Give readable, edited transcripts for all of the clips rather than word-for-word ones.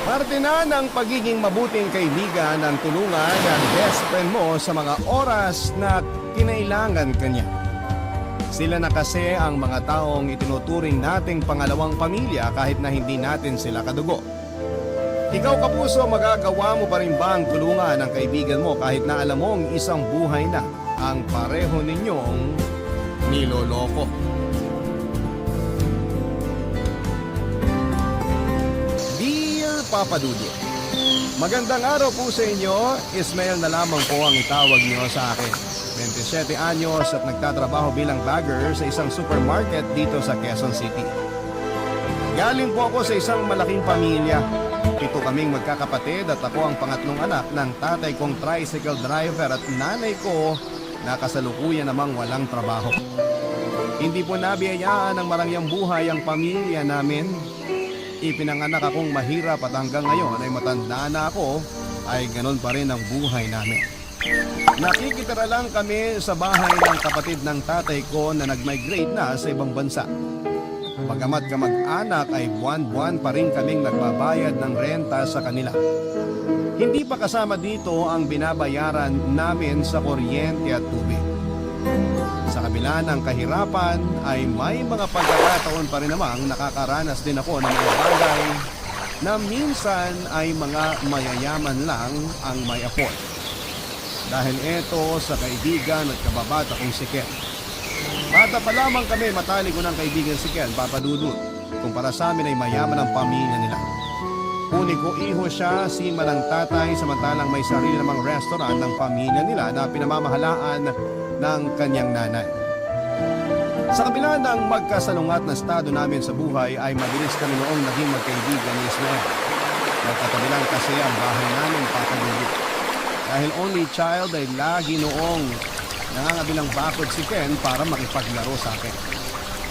Parte na ng pagiging mabuting kaibigan ang tulungan ng best friend mo sa mga oras na kinailangan kanya. Sila na kasi ang mga taong itinuturing nating pangalawang pamilya kahit na hindi natin sila kadugo. Ikaw kapuso, magagawa mo pa rin ba ang tulungan ng kaibigan mo kahit na alam mong isang buhay na ang pareho ninyong niloloko? Dear Papa Dudu, magandang araw po sa inyo. Ismael na lamang po ang itawag niyo sa akin. 27 anyos at nagtatrabaho bilang bagger sa isang supermarket dito sa Quezon City. Galing po ako sa isang malaking pamilya. 7 kaming magkakapatid at ako ang pangatlong anak ng tatay kong tricycle driver at nanay ko na kasalukuyan namang walang trabaho. Hindi po nabiyayaan ng marangyang buhay ang pamilya namin. Ipinanganak akong mahirap at hanggang ngayon ay matanda na ako, ay ganun pa rin ang buhay namin. Nakikitira lang kami sa bahay ng kapatid ng tatay ko na nag-migrate na sa ibang bansa. Bagamat kamag-anak ay buwan-buwan pa rin kaming nagbabayad ng renta sa kanila. Hindi pa kasama dito ang binabayaran namin sa kuryente at tubig. Sa kabila ng kahirapan ay may mga pagkakataon pa rin namang nakakaranas din ako ng mga bagay na minsan ay mga mayayaman lang ang may afford. Dahil ito sa kaibigan at kababata kong si Ken. Bata pa lamang kami matalik ko ng kaibigan si Ken, Papa Dudut. Kumpara sa amin ay mayaman ang pamilya nila. Uniko iho siya, sima ng tatay, samantalang may sarili namang restaurant ng pamilya nila na pinamamahalaan ng kanyang nanay. Sa kabila ng magkasalungat na estado namin sa buhay ay mabilis kami noong naging magkaibigan ni Ismael. Nagkatabi lang kasi ang bahay namin, Papa Dudut. Dahil only child ay lagi noong nangangabilang bakod si Ken para makipaglaro sa akin.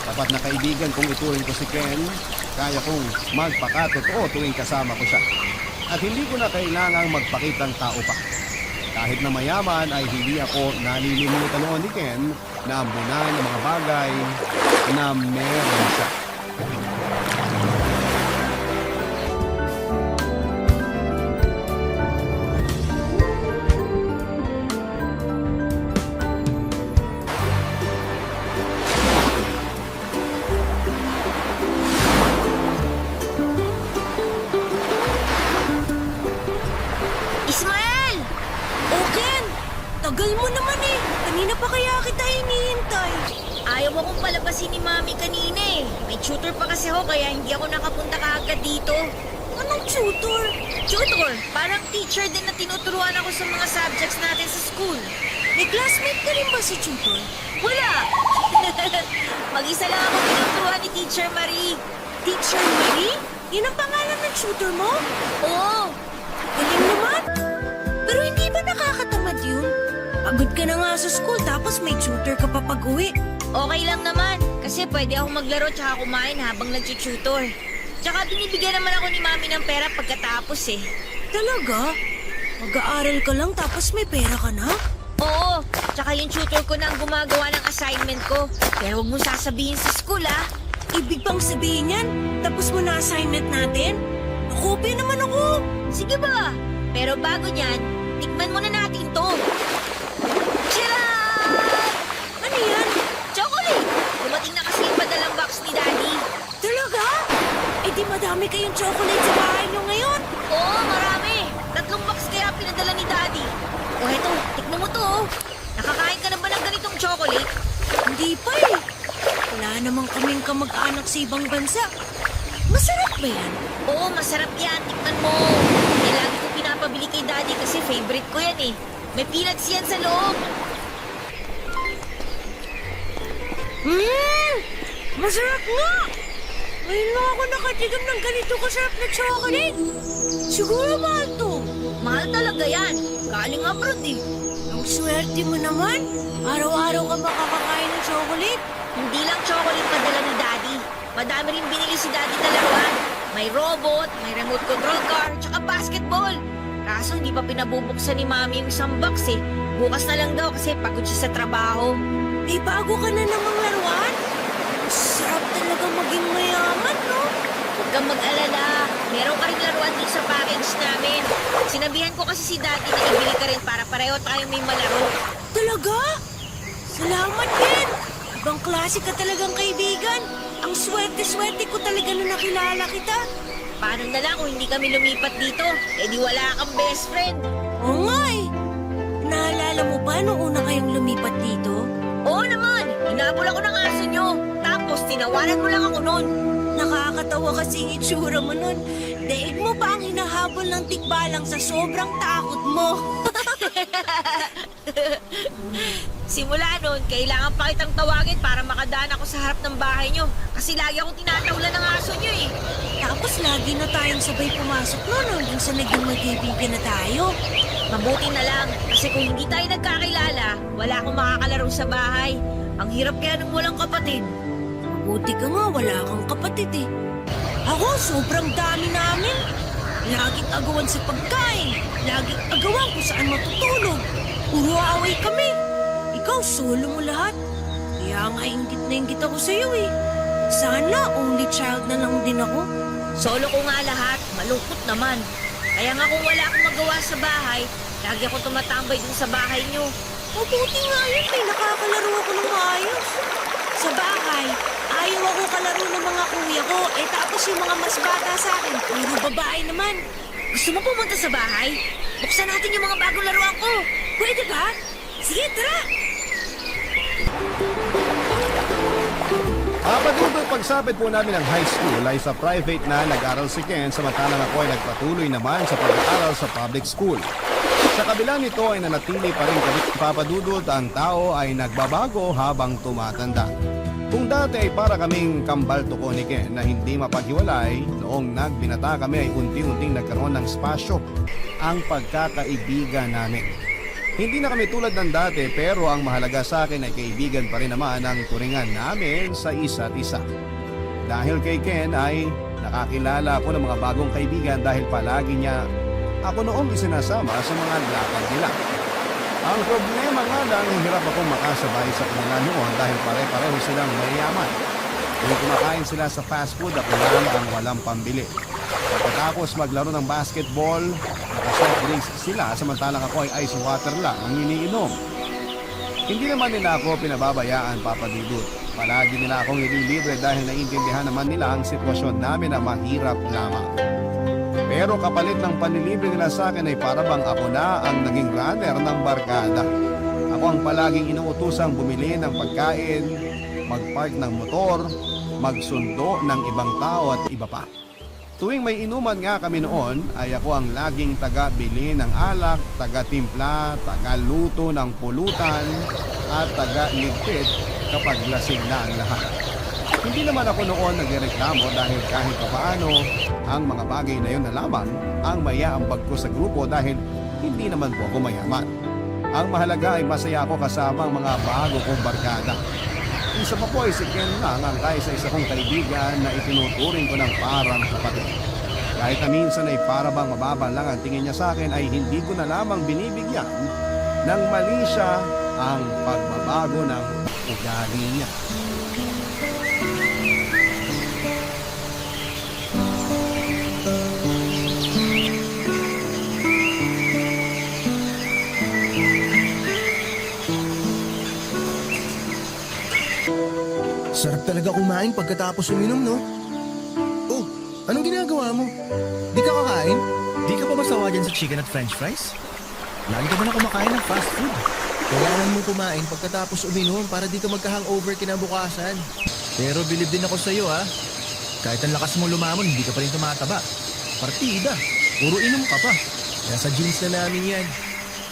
Dapat na kaibigan kung ituring ko si Ken, kaya kong magpakatotoo tuwing kasama ko siya. At hindi ko na kailangang magpakitang tao pa. Kahit na mayaman ay hindi ako nalilimutan noon ni Ken na ambunan ng mga bagay na meron siya. Ismael! Ken! Tagal mo naman eh. Kanina pa kaya kita hinihintay. Ayaw akong palabasin ni Mami kanina eh. May tutor pa kasi ako kaya hindi ako nakapunta kaagad dito. Anong tutor? Tutor? Parang teacher din na tinuturuan ako sa mga subjects natin sa school. May classmate ka rin ba si tutor? Wala! Mag-isa lang ako tinuturuan ni Teacher Marie. Teacher Marie? Yun ang pangalan ng tutor mo? Oo! Galing naman! Pero hindi ba nakakatamad yun? Pagod ka na nga sa school tapos may tutor ka pa pag-uwi. Okay lang naman kasi pwede ako maglaro tsaka kumain habang nag-tutor. Tsaka binibigyan naman ako ni Mami ng pera pagkatapos eh. Talaga? Mag-aaral ka lang tapos may pera ka na? Oo, tsaka yung tutor ko na ang gumagawa ng assignment ko. Pero huwag mo sasabihin sa school ah. Ibig bang sabihin yan? Tapos mo na assignment natin? Nakopya naman ako. Sige ba? Pero bago niyan, tikman muna natin to. Tcharam! Ano yan? Chocolate! Dumating na kasi yung padalang box ni Daddy. Talaga? Eh di madami kayong chocolate sa bahay niyo ngayon. Oo, marami. 3 box kaya pinadala ni Daddy. O eto, tikman mo to oh. Nakakain ka na ba ng ganitong chocolate? Hindi pa eh. Wala namang kaming kamag-anak sa ibang bansa. Masarap ba yan? Oo, masarap yan. Tikman mo. Eh, lagi ko pinapabili kay Daddy kasi favorite ko yan eh. May peanuts yan sa loob. Masarap nga! Ngayon lang ako nakatigam ng ganito kasarap na chocolate. Siguro mahal to. Mahal talaga yan. Galing abroad eh. Ang swerte mo naman. Araw-araw ka makakakain ng chocolate. Hindi lang chocolate padala ni Daddy. Madami rin binili si Daddy na laruan. May robot, may remote control car, tsaka basketball. Kaso hindi pa pinabubuksan ni Mami yung isang box eh. Bukas na lang daw kasi pagod siya sa trabaho. Eh, bago ka na namang laruan? Sarap talaga maging mayaman, no? Huwag kang mag-alala. Meron ka rin laruan din sa Sinabihan ko kasi si Daddy na ibili ka rin para pareho tayo may malaro. Talaga? Salamat, Ken! Ibang klase ka talagang kaibigan. Ang swerte-swerte ko talaga na nakilala kita. Paano na lang kung hindi kami lumipat dito? Eh di wala kang best friend. Oo nga eh. Naalala mo ba nung una kayong lumipat dito? Oo naman. Hinabol ako ng aso nyo. Tapos tinawanan mo lang ako noon. Nakakatawa kasi ang itsura mo nun. Daig mo pa ang hinahabol ng tikbalang sa sobrang takot mo. Simula noon, kailangan pa kitang tawagin para makadaan ako sa harap ng bahay nyo. Kasi lagi akong tinatawlan ng aso nyo eh. Tapos lagi na tayong sabay pumasok noon hanggang sa naging magkaibigan na tayo. Mabuti na lang, kasi kung hindi tayo nagkakilala, wala akong makakalaro sa bahay. Ang hirap kaya nung walang kapatid. Mabuti ka nga, wala kang kapatid eh. Ako, sobrang dami namin. Laging agawan sa pagkain. Laging agawan kung saan matutulog. Puro away kami. Ikaw, solo mo lahat. Kaya nga inggit ako sa'yo eh. Sana only child na lang din ako. Solo ko nga lahat. Malungkot naman. Kaya nga kung wala akong magawa sa bahay, lagi ako tumatambay dun sa bahay nyo. Mabuti nga yun, may nakakalaro ako ng maayos. Sa bahay, ayaw ako kalaro ng mga kuya ko. Eh tapos yung mga mas bata sa akin, puro babae naman. Gusto mo pumunta sa bahay? Buksan natin yung mga bagong laruan ko. Pwede ba? Sige, tara! Papadudol pagsapit po namin ng high school ay sa private na nag-aral si Ken samantalang ako ay nagpatuloy naman sa pag-aaral sa public school. Sa kabila nito ay nanatili pa rin kami papadudol ang tao ay nagbabago habang tumatanda. Kung dati ay para kaming kambal tuko ni Ken na hindi mapaghiwalay, noong nagbinata kami ay unti-unting nagkaroon ng spasyo ang pagkakaibigan namin. Hindi na kami tulad ng dati pero ang mahalaga sa akin ay kaibigan pa rin naman ang turingan namin sa isa't isa. Dahil kay Ken ay nakakilala ako ng mga bagong kaibigan dahil palagi niya ako noong isinasama sa mga lakad nila. Ang problema nga lang, hirap akong makasabay sa kanila noon dahil pare-pareho silang mayayaman. Kung kumakain sila sa fast food, ako lang ang walang pambili. Pagkatapos maglaro ng basketball, naka-soft drinks sila samantalang ako ay ice water lang ang iniinom. Hindi naman nila ako pinababayaan, Papa Dudut. Palagi nila akong nililibre dahil naiintindihan naman nila ang sitwasyon namin na mahirap lamang. Pero kapalit ng panlilibre nila sa akin ay parabang ako na ang naging runner ng barkada. Ako ang palaging inuutusang bumili ng pagkain, magpark ng motor, magsundo ng ibang tao at iba pa. Tuwing may inuman nga kami noon, ay ako ang laging taga-bili ng alak, taga-timpla, taga-luto ng pulutan, at taga-ligpit kapag lasing na ang lahat. Hindi naman ako noon nagreklamo dahil kahit papaano, ang mga bagay na yun na lamang ang mayaambag ko sa grupo dahil hindi naman po ako mayaman. Ang mahalaga ay masaya ako kasama ang mga bago kong barkada. Isa pa po ay si Ken lang ang kaisa-isa kong kaibigan na itinuturing ko ng parang kapatid. Kahit na minsan ay para bang mababa lang ang tingin niya sa akin ay hindi ko na lamang binibigyan ng mali siya ang pagbabago ng ugali niya. Sarap talaga kumain pagkatapos uminom, no? Oh, anong ginagawa mo? Di ka kakain? Di ka pa ba sawa dyan sa chicken at french fries? Lagi ka ba na kumakain ng fast food? Kailangan mo kumain pagkatapos uminom para di ka magka-hangover kinabukasan. Pero bilib din ako sa'yo ha. Kahit ang lakas mo lumamon, hindi ka pa rin tumataba. Partida, puro inom ka pa. Nasa genes na namin yan.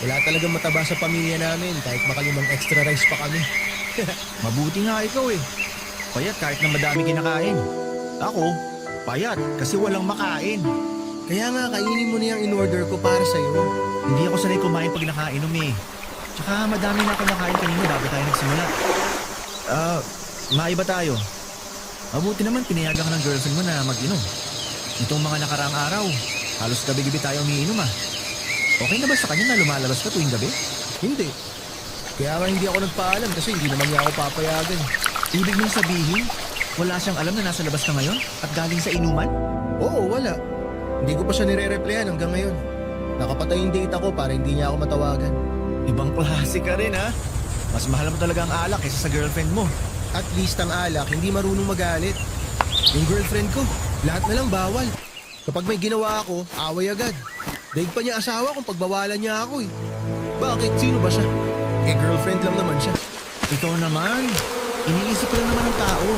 Wala talagang mataba sa pamilya namin kahit makalimang extra rice pa kami. Mabuti nga ikaw eh. Payat kahit na madami kinakain. Ako, payat kasi walang makain. Kaya nga, kainin mo na yung in-order ko para sa'yo. Hindi ako sanay kumain pag nakainom eh. Tsaka madami na ako nakain kanina bago tayo nagsimula. Maiba tayo. Mabuti naman pinayagan ka ng girlfriend mo na mag-inom. Itong mga nakaraang araw, halos gabi-gabi tayo umiinom ah. Okay na ba sa kanya na lumalabas ka tuwing gabi? Hindi. Kaya nga hindi ako nagpaalam kasi hindi naman niya ako papayagan. Ibig mong sabihin, wala siyang alam na nasa labas ka ngayon at galing sa inuman? Oo, wala. Hindi ko pa siya nire-replyan hanggang ngayon. Nakapatay yung date ako para hindi niya ako matawagan. Ibang klase ka rin ha. Mas mahal mo talaga ang alak kaysa sa girlfriend mo. At least ang alak, hindi marunong magalit. Yung girlfriend ko, lahat na lang bawal. Kapag may ginawa ako, away agad. Daig pa niya asawa kung pagbawalan niya ako eh. Bakit? Sino ba siya? Eh girlfriend lang naman siya. Ikaw naman. Iniisip ko lang naman ng tao.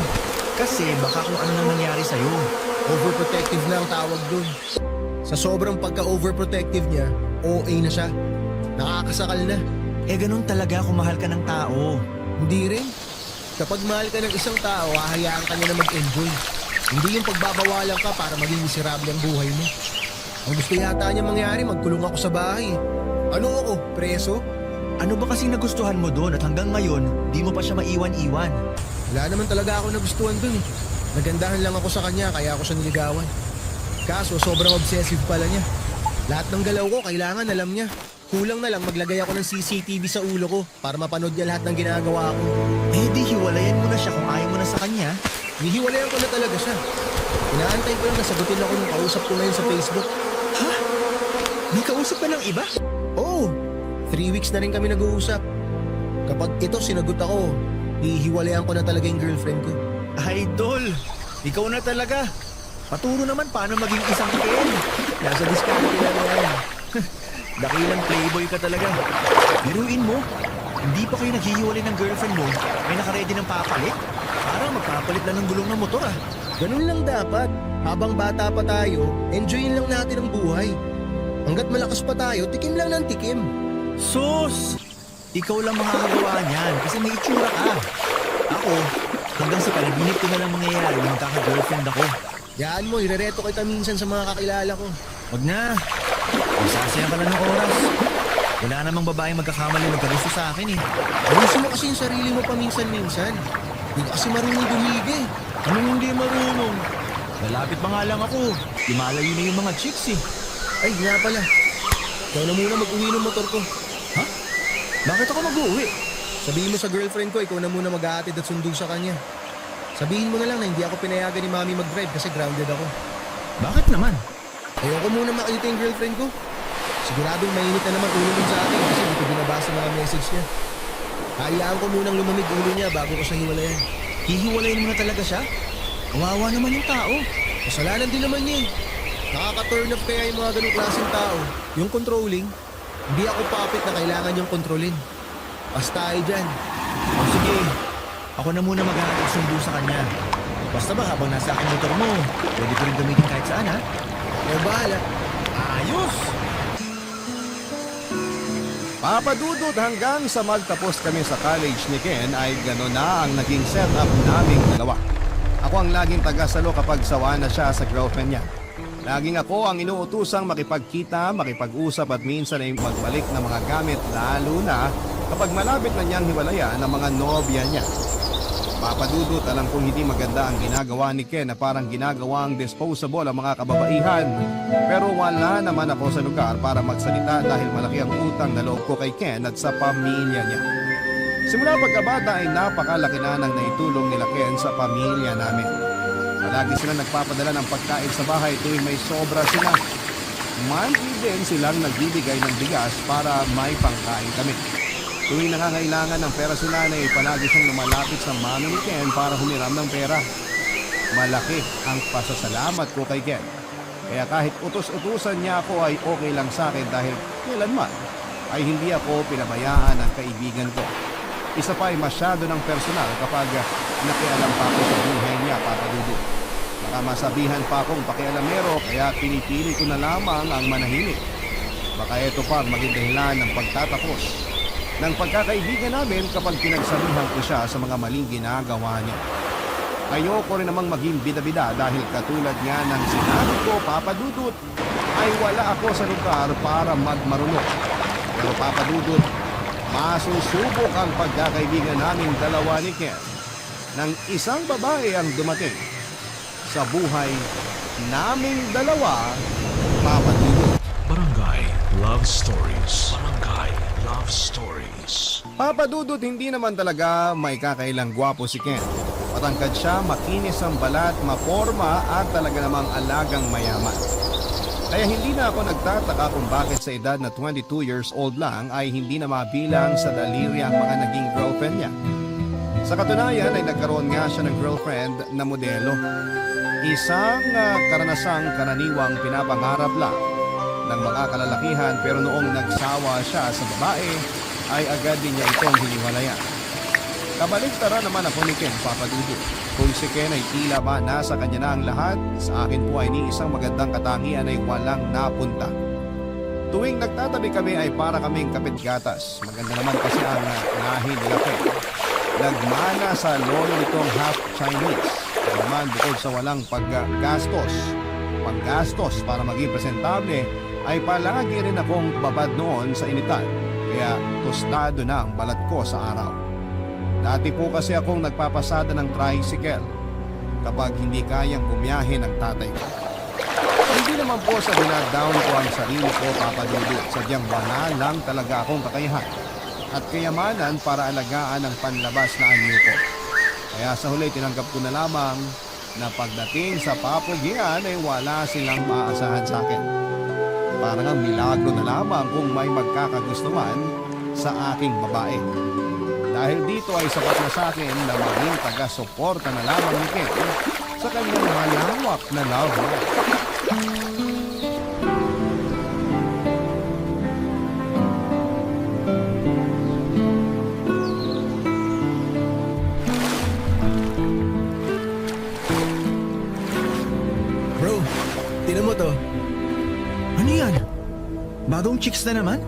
Kasi baka kung ano nang nangyari sa'yo. Overprotective na ang tawag dun. Sa sobrang pagka-overprotective niya, OA na siya. Nakakasakal na. Eh ganun talaga kung mahal ka ng tao. Hindi rin. Kapag mahal ka ng isang tao, hahayaan ka niya na mag-enjoy. Hindi yung pagbabawalan ka para maging miserable ang buhay mo. Ang gusto yata niya mangyari, magkulong ako sa bahay. Ano ako? Preso? Ano ba kasing nagustuhan mo doon at hanggang ngayon, di mo pa siya maiwan-iwan? Wala naman talaga ako nagustuhan dun eh. Nagandahan lang ako sa kanya kaya ako siya niligawan. Kaso sobrang obsessive pala niya. Lahat ng galaw ko kailangan alam niya. Kulang na lang maglagay ako ng CCTV sa ulo ko para mapanood niya lahat ng ginagawa ko. Eh di hiwalayan mo na siya kung ayaw mo na sa kanya. Nihiwalayan ko na talaga siya. Inaantay ko lang na sagutin ako ng kausap ko ngayon sa Facebook. Ha? May kausap ka ng iba? Oo, 3 weeks na rin kami nag-uusap. Kapag ito sinagot ako, hihiwalayan ko na talaga yung girlfriend ko. Idol, ikaw na talaga. Paturo naman paano maging isang Ken. Nasa diskarte lang yan. Dakilang playboy ka talaga. Biruin mo, hindi pa kayo naghihiwalay ng girlfriend mo, may nakaredy ng papalit? Parang magpapalit lang ng gulong ng motor ah. Ganun lang dapat. Habang bata pa tayo, enjoyin lang natin ang buhay. Hanggat malakas pa tayo, tikim lang ng tikim. Sus! Ikaw lang makakagawa niyan kasi may itsura ka. Ako, hanggang sa panaginip ko na lang mangyayari na magkaka-girlfriend ako. Yaan mo, irereto kita minsan sa mga kakilala ko. Wag na. Masasayang ka lang ng oras. Wala namang babaeng magkakamali magkagusto sa akin eh. Ayusin mo kasi yung sarili mo paminsan-minsan. Hindi ka kasi marunong dumigi. Anong hindi marunong? Malapit pa nga lang ako. Lumalayo na yung mga chicks eh. Ay, nga pala. Ikaw na muna mag-uwi ng motor ko. Ha? Bakit ako mag-uwi? Sabihin mo sa girlfriend ko, ikaw na muna mag-aatid at sundo sa kanya. Sabihin mo na lang na hindi ako pinayagan ni Mami mag-drive kasi grounded ako. Bakit naman? Ayoko muna makita yung girlfriend ko. Siguradong mainit na naman ulo nun sa akin kasi hindi ko binabasa mga message niya. Hayaan ko munang lumamig ulo niya bago ko siya hiwalayan. Hihiwalayin mo na talaga siya? Kawawa naman yung tao. Kasalanan din naman niya eh. Nakaka-turn off kaya yung mga ganong klaseng tao. Yung controlling, hindi ako puppet na kailangan niyang kontrolin. Basta tayo dyan. O sige, ako na muna maghahatid sundo sa kanya. Basta ba habang nasa akin motor mo, pwede ko rin gamitin kahit saan ha? Kaya bahala. Ayos! Papadudot hanggang sa magtapos kami sa college ni Ken ay gano'n na ang naging setup naming dalawa. Ako ang laging tagasalo kapag sawa na siya sa girlfriend niya. Laging ako ang inuutusang makipagkita, makipag-usap at minsan ay magbalik ng mga gamit lalo na kapag malapit na niyang hiwalayan ang mga nobya niya. Papadudot, alam kong hindi maganda ang ginagawa ni Ken na parang ginagawang disposable ang mga kababaihan. Pero wala naman ako sa lugar para magsalita dahil malaki ang utang na loob ko kay Ken at sa pamilya niya. Simula pagkabata ay napakalaki na ng naitulong nila Ken sa pamilya namin. Palagi sila nagpapadala ng pagkain sa bahay tuwing may sobra sila. Monthly din silang nagbibigay ng bigas para may pangkain kami. Tuwing nangangailangan ng pera si nanay, palagi siyang lumalapit sa mami ni Ken para humiram ng pera. Malaki ang pasasalamat ko kay Ken. Kaya kahit utos-utusan niya ako ay okay lang sa akin dahil kailanman ay hindi ako pinabayaan ng kaibigan ko. Isa pa ay masyado ng personal kapag nakialam pa ako sa buhay niya, papadudot. Baka masabihan pa akong pakialamero kaya pinipili ko na lamang ang manahimik. Baka ito pa ang maging dahilan ng pagtatapos ng pagkakaibigan namin kapag pinagsabihan ko siya sa mga maling ginagawa niya. Ayoko rin namang maging bida-bida dahil katulad nga ng sinabi ko, papadudot, ay wala ako sa lugar para magmarunok. Pero papadudot, masusubok ang pagkakaibigan naming dalawa ni Ken nang isang babae ang dumating sa buhay naming dalawa, papadudot. Barangay Love Stories. Barangay Love Stories. Papadudot, hindi naman talaga may kakailang gwapo si Ken. Matangkad siya, makinis ang balat, maporma at talaga namang alagang mayaman. Kaya hindi na ako nagtataka kung bakit sa edad na 22 years old lang ay hindi na mabilang sa daliri ang mga naging girlfriend niya. Sa katunayan ay nagkaroon nga siya ng girlfriend na modelo. Isang karanasang karaniwang pinapangarap lang ng mga kalalakihan, pero noong nagsawa siya sa babae ay agad din niya itong hiniwalayan. Kabaligtaran naman ako ni Ken, Papa Dudut. Kung si Ken ay tila ba nasa kanya na ang lahat, sa akin po ay ni isang magandang katangian ay walang napunta. Tuwing nagtatabi kami ay para kaming kapit-gatas. Maganda naman kasi ang lahi nila Ken. Nagmana sa lolo nitong half Chinese. Kaya naman bukod sa walang panggastos para maging presentable, ay palagi rin akong babad noon sa initan. Kaya tostado na ang balat ko sa araw. Dati po kasi akong nagpapasada ng tricycle kapag hindi kayang bumiyahe ng tatay ko. Hindi naman po sa dinadown ko ang sarili ko, Papa Dudut. Sadyang wala lang talaga akong kakayahan at kayamanan para alagaan ang panlabas na anyo ko. Kaya sa huli tinanggap ko na lamang na pagdating sa papugian ay wala silang maaasahan sa akin. Parang ang milagro na lamang kung may magkakagustuhan sa aking babae. Dahil dito ay sapat na sa akin na maging taga-suporta na lamang ni Ken sa kanyang malawak na love life. Bro, tinan mo to. Ano yan? Bagong chicks na naman?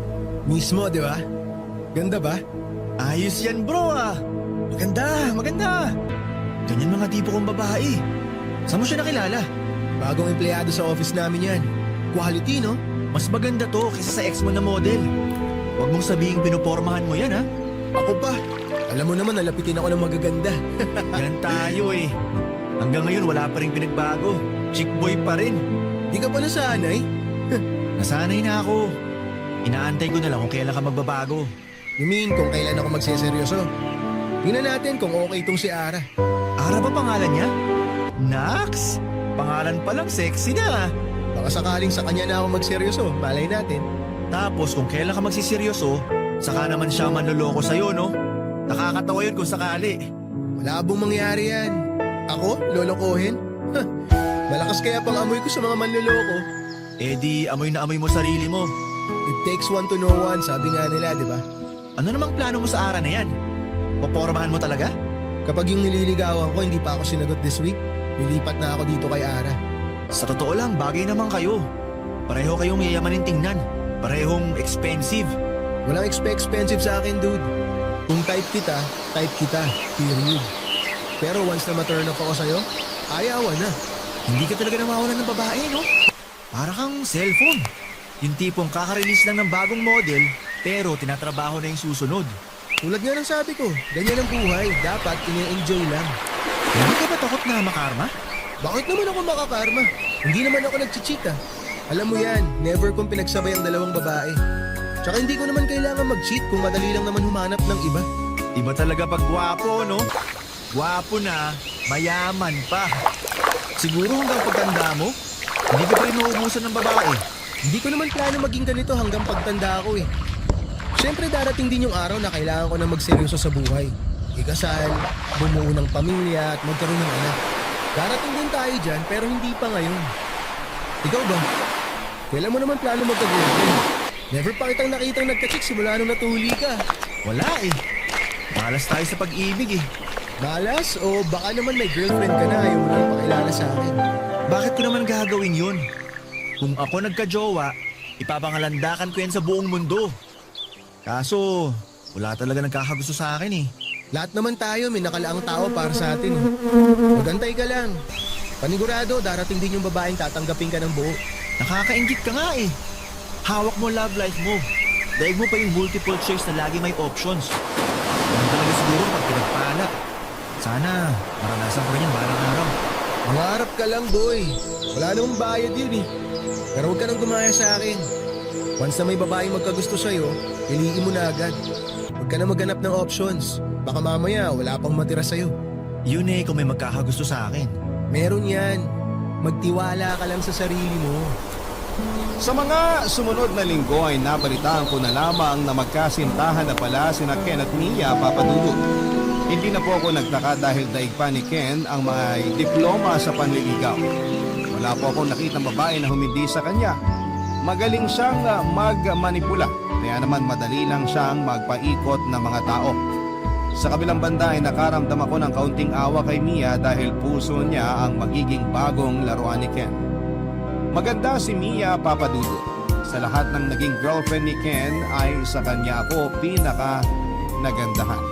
Mismo, di ba? Ganda ba? Ayos yan bro ah. Maganda, maganda. Ganyan mga tipo kong babae. Saan mo siya nakilala? Bagong empleyado sa office namin yan. Quality, no? Mas maganda to kaysa sa ex mo na model. Huwag mong sabihing pinupormahan mo yan ha. Ako pa. Alam mo naman, nalapitin ako ng magaganda. Yan tayo eh. Hanggang ngayon wala pa rin pinagbago. Chick boy pa rin. Di ka pa nasanay? Nasanay na ako. Inaantay ko na lang kung kailan ka magbabago. You mean kung kailan ako magseseryoso? Tingnan natin kung okay itong si Ara. Ara ba pangalan niya? Nax! Pangalan pa lang sexy na. Baka sakaling sa kanya na ako magseryoso, malay natin. Tapos kung kailan ka magsiseryoso, saka naman siya manloloko sa'yo, no? Nakakatawa yun kung sakali. Malabong mangyari yan. Ako? Lolokohin? Malakas kaya pang amoy ko sa mga manloloko. Eh di, amoy na amoy mo sarili mo. It takes one to know one, sabi nga nila, di ba? Ano namang plano mo sa Ara na yan? Popormahan mo talaga? Kapag yung nililigawan ko, hindi pa ako sinagot this week, lilipat na ako dito kay Ara. Sa totoo lang, bagay naman kayo. Pareho kayong yayamanin tingnan. Parehong expensive. Walang expensive sa akin, dude. Kung type kita, period. Pero once na ma-turn off ako sa'yo, ayawan na. Hindi ka talaga namawalan ng babae, no? Para kang cellphone. Yung tipong kaka-release lang ng bagong model, pero tinatrabaho na yung susunod. Tulad nga ng sabi ko, ganyan ang buhay. Dapat ine-enjoy lang. Hindi ka ba takot na makarma? Bakit naman ako makakarma? Hindi naman ako nag-cheat ah. Alam mo yan, never kong pinagsabay ang dalawang babae. Tsaka hindi ko naman kailangan mag-cheat kung madali lang naman humanap ng iba. Iba talaga pag gwapo, no? Gwapo na, mayaman pa. Siguro hanggang pagtanda mo, hindi ka pa rin mauubusan ng babae. Hindi ko naman plano maging ganito hanggang pagtanda ko eh. Siyempre darating din yung araw na kailangan ko na magseryoso sa buhay. Ikasal, bumuo ng pamilya at magkaroon ng anak. Darating din tayo dyan pero hindi pa ngayon. Ikaw ba? Kailan mo naman plano magka-girlfriend? Never pa kitang nakitang nagka-chick simula nung natuli ka. Wala eh. Malas tayo sa pag-ibig eh. Malas o baka naman may girlfriend ka na ayaw mo na pakilala sa akin. Bakit ko naman gagawin yun? Kung ako nagka-jowa, ipapangalandakan ko yan sa buong mundo. Kaso, wala talaga nagkakagusto sa akin eh. Lahat naman tayo may nakalaang tao para sa atin. Magantay ka lang. Panigurado, darating din yung babaeng tatanggapin ka ng buo. Nakakaingit ka nga eh. Hawak mo love life mo. Daig mo pa yung multiple choice na lagi may options. Ganun talaga siguro pag pinagpala. Sana, maranasan ko rin yan balang araw. Mangarap ka lang, boy. Wala namang bayad yun eh. Pero huwag ka nang gumaya sa akin. Once na may babaeng magkagusto sa'yo, piliin mo na agad. Huwag ka na maghanap ng options. Baka mamaya wala pang matira sa'yo. Yun eh kung may magkakagusto sa akin. Meron yan. Magtiwala ka lang sa sarili mo. Sa mga sumunod na linggo ay nabalitaan ko na lamang na magkasintahan na pala sina Ken at Mia Papadudut. Hindi na po ako nagtaka dahil daig pa ni Ken ang may diploma sa panliligaw. Wala po akong nakitang babae na humindi sa kanya. Magaling siyang magmanipula, kaya naman madali lang siyang magpaikot ng mga tao. Sa kabilang banda ay nakaramdam ako ng kaunting awa kay Mia dahil puso niya ang magiging bagong laruan ni Ken. Maganda si Mia Papadudut. Sa lahat ng naging girlfriend ni Ken ay sa kanya ako pinaka nagandahan.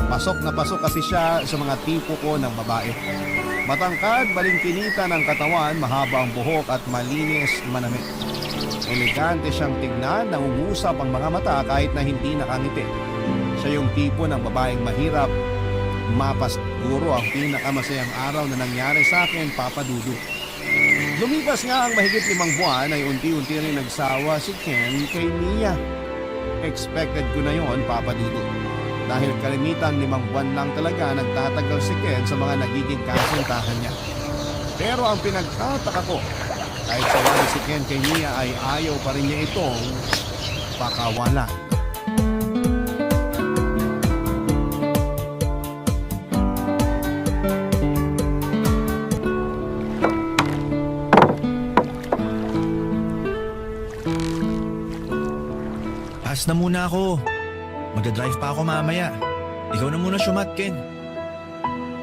Pasok na pasok kasi siya sa mga tipo ko ng babae. Matangkad, balingkinita ng katawan, mahaba ang buhok at malinis manamit. Elegante siyang tignan, nangungusap ang mga mata kahit na hindi nakangiti. Siya yung tipo ng babaeng mahirap mapasiguro ang pinakamasayang araw na nangyari sa akin, Papadudut. Lumipas nga ang mahigit 5 buwan ay unti-unti rin nagsawa si Ken kay Mia. Expected ko na yon, Papadudut. Dahil kalimitang 5 buwan lang talaga nagtatagal si Ken sa mga nagiging kasintahan niya. Pero ang pinagtataka ko, kahit sawali si Ken kay Mia ay ayaw pa rin niya itong pakawalan. Pass na muna ako. Magdadrive pa ako mamaya. Ikaw na muna syumat, Ken.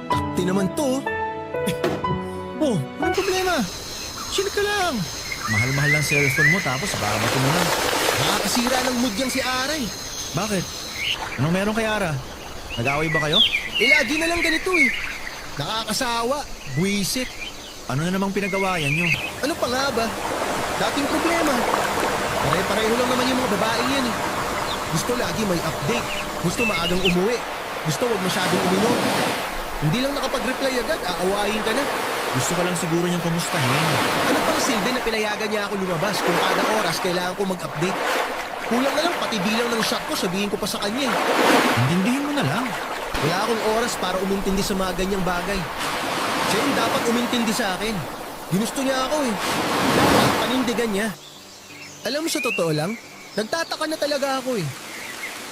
Takti naman to. Oh, anong problema? Chill ka lang. Mahal-mahal lang cellphone mo tapos babato mo na. Nakakasira ng mood yang si Aray. Bakit? Anong meron kay Ara? Nag-away ba kayo? Lagi na lang ganito eh. Nakakasawa, buwisit. Ano na namang pinag-awayan nyo? Ano pa nga ba? Dating problema. Pare-pareho lang naman yung mga babae yan eh. Gusto lagi may update. Gusto maagang umuwi. Gusto wag masyadong uminom. Hindi lang nakapag-reply agad, aawayin ka na. Gusto ka lang siguro niyang kumustahin. Ano pang silbi na pinayagan niya ako lumabas kung kada oras kailangan ko mag-update? Kulang na lang pati bilang ng shot ko sabihin ko pa sa kanya eh. Intindihin mo na lang. Wala akong oras para umintindi sa mga ganyang bagay. Siya yung dapat umintindi sa akin. Ginusto niya ako eh. Dapat panindigan niya. Alam mo sa totoo lang, nagtataka na talaga ako eh.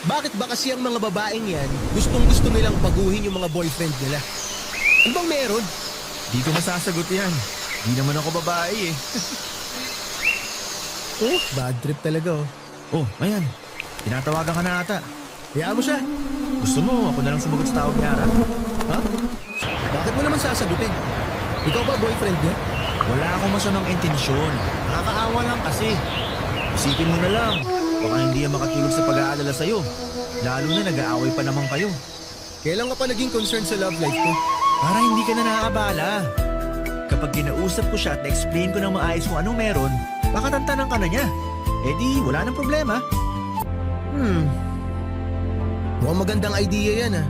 Bakit ba kasi ang mga babaeng yan gustong gusto nilang baguhin yung mga boyfriend nila? Ano bang meron? Di ko masasagot yan. Di naman ako babae eh. Oh, bad trip talaga oh. Oh, ayan. Tinatawagan ka na ata. Hayaan mo siya. Gusto mo ako na lang sumagot sa tawag ni Ara? Ha? Bakit mo naman sasagutin? Ikaw ba boyfriend niya? Wala akong masamang intensyon. Nakakaawa lang kasi. Isipin mo na lang. Baka hindi yan makatulog sa pag-aalala sa'yo. Lalo na nag-aaway pa naman kayo. Kailan ka pa naging concerned sa love life ko? Para hindi ka na naaabala. Kapag kinausap ko siya at na-explain ko ng maayos kung anong meron, baka tantanan ka na niya. Eh di, wala nang problema. Mukhang magandang idea yan ah.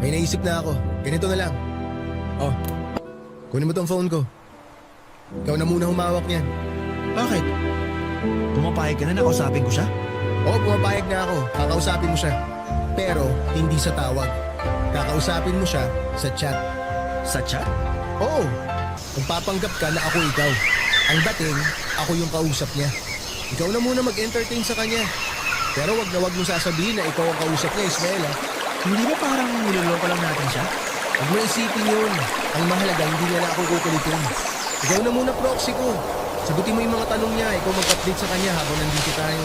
May naisip na ako. Ganito na lang. Oh, kunin mo tong phone ko. Ikaw na muna humawak niyan. Bakit? Pumapayag ka na nakausapin ko siya? Oo, pumapayag na ako. Kakausapin mo siya. Pero, hindi sa tawag. Kakausapin mo siya sa chat. Sa chat? Oo. Magpapanggap ka na ako ikaw. Ang dating, ako yung kausap niya. Ikaw na muna mag-entertain sa kanya. Pero wag na wag mo sasabihin na ikaw ang kausap niya, Ismael ha. Hindi ba parang niloloko lang natin siya? Huwag mo isipin yun. Ang mahalaga, hindi niya na ako kukulitin. Ikaw na muna proxy ko. Sagutin mo yung mga tanong niya. Ikaw mag-update sa kanya habang nandito tayo.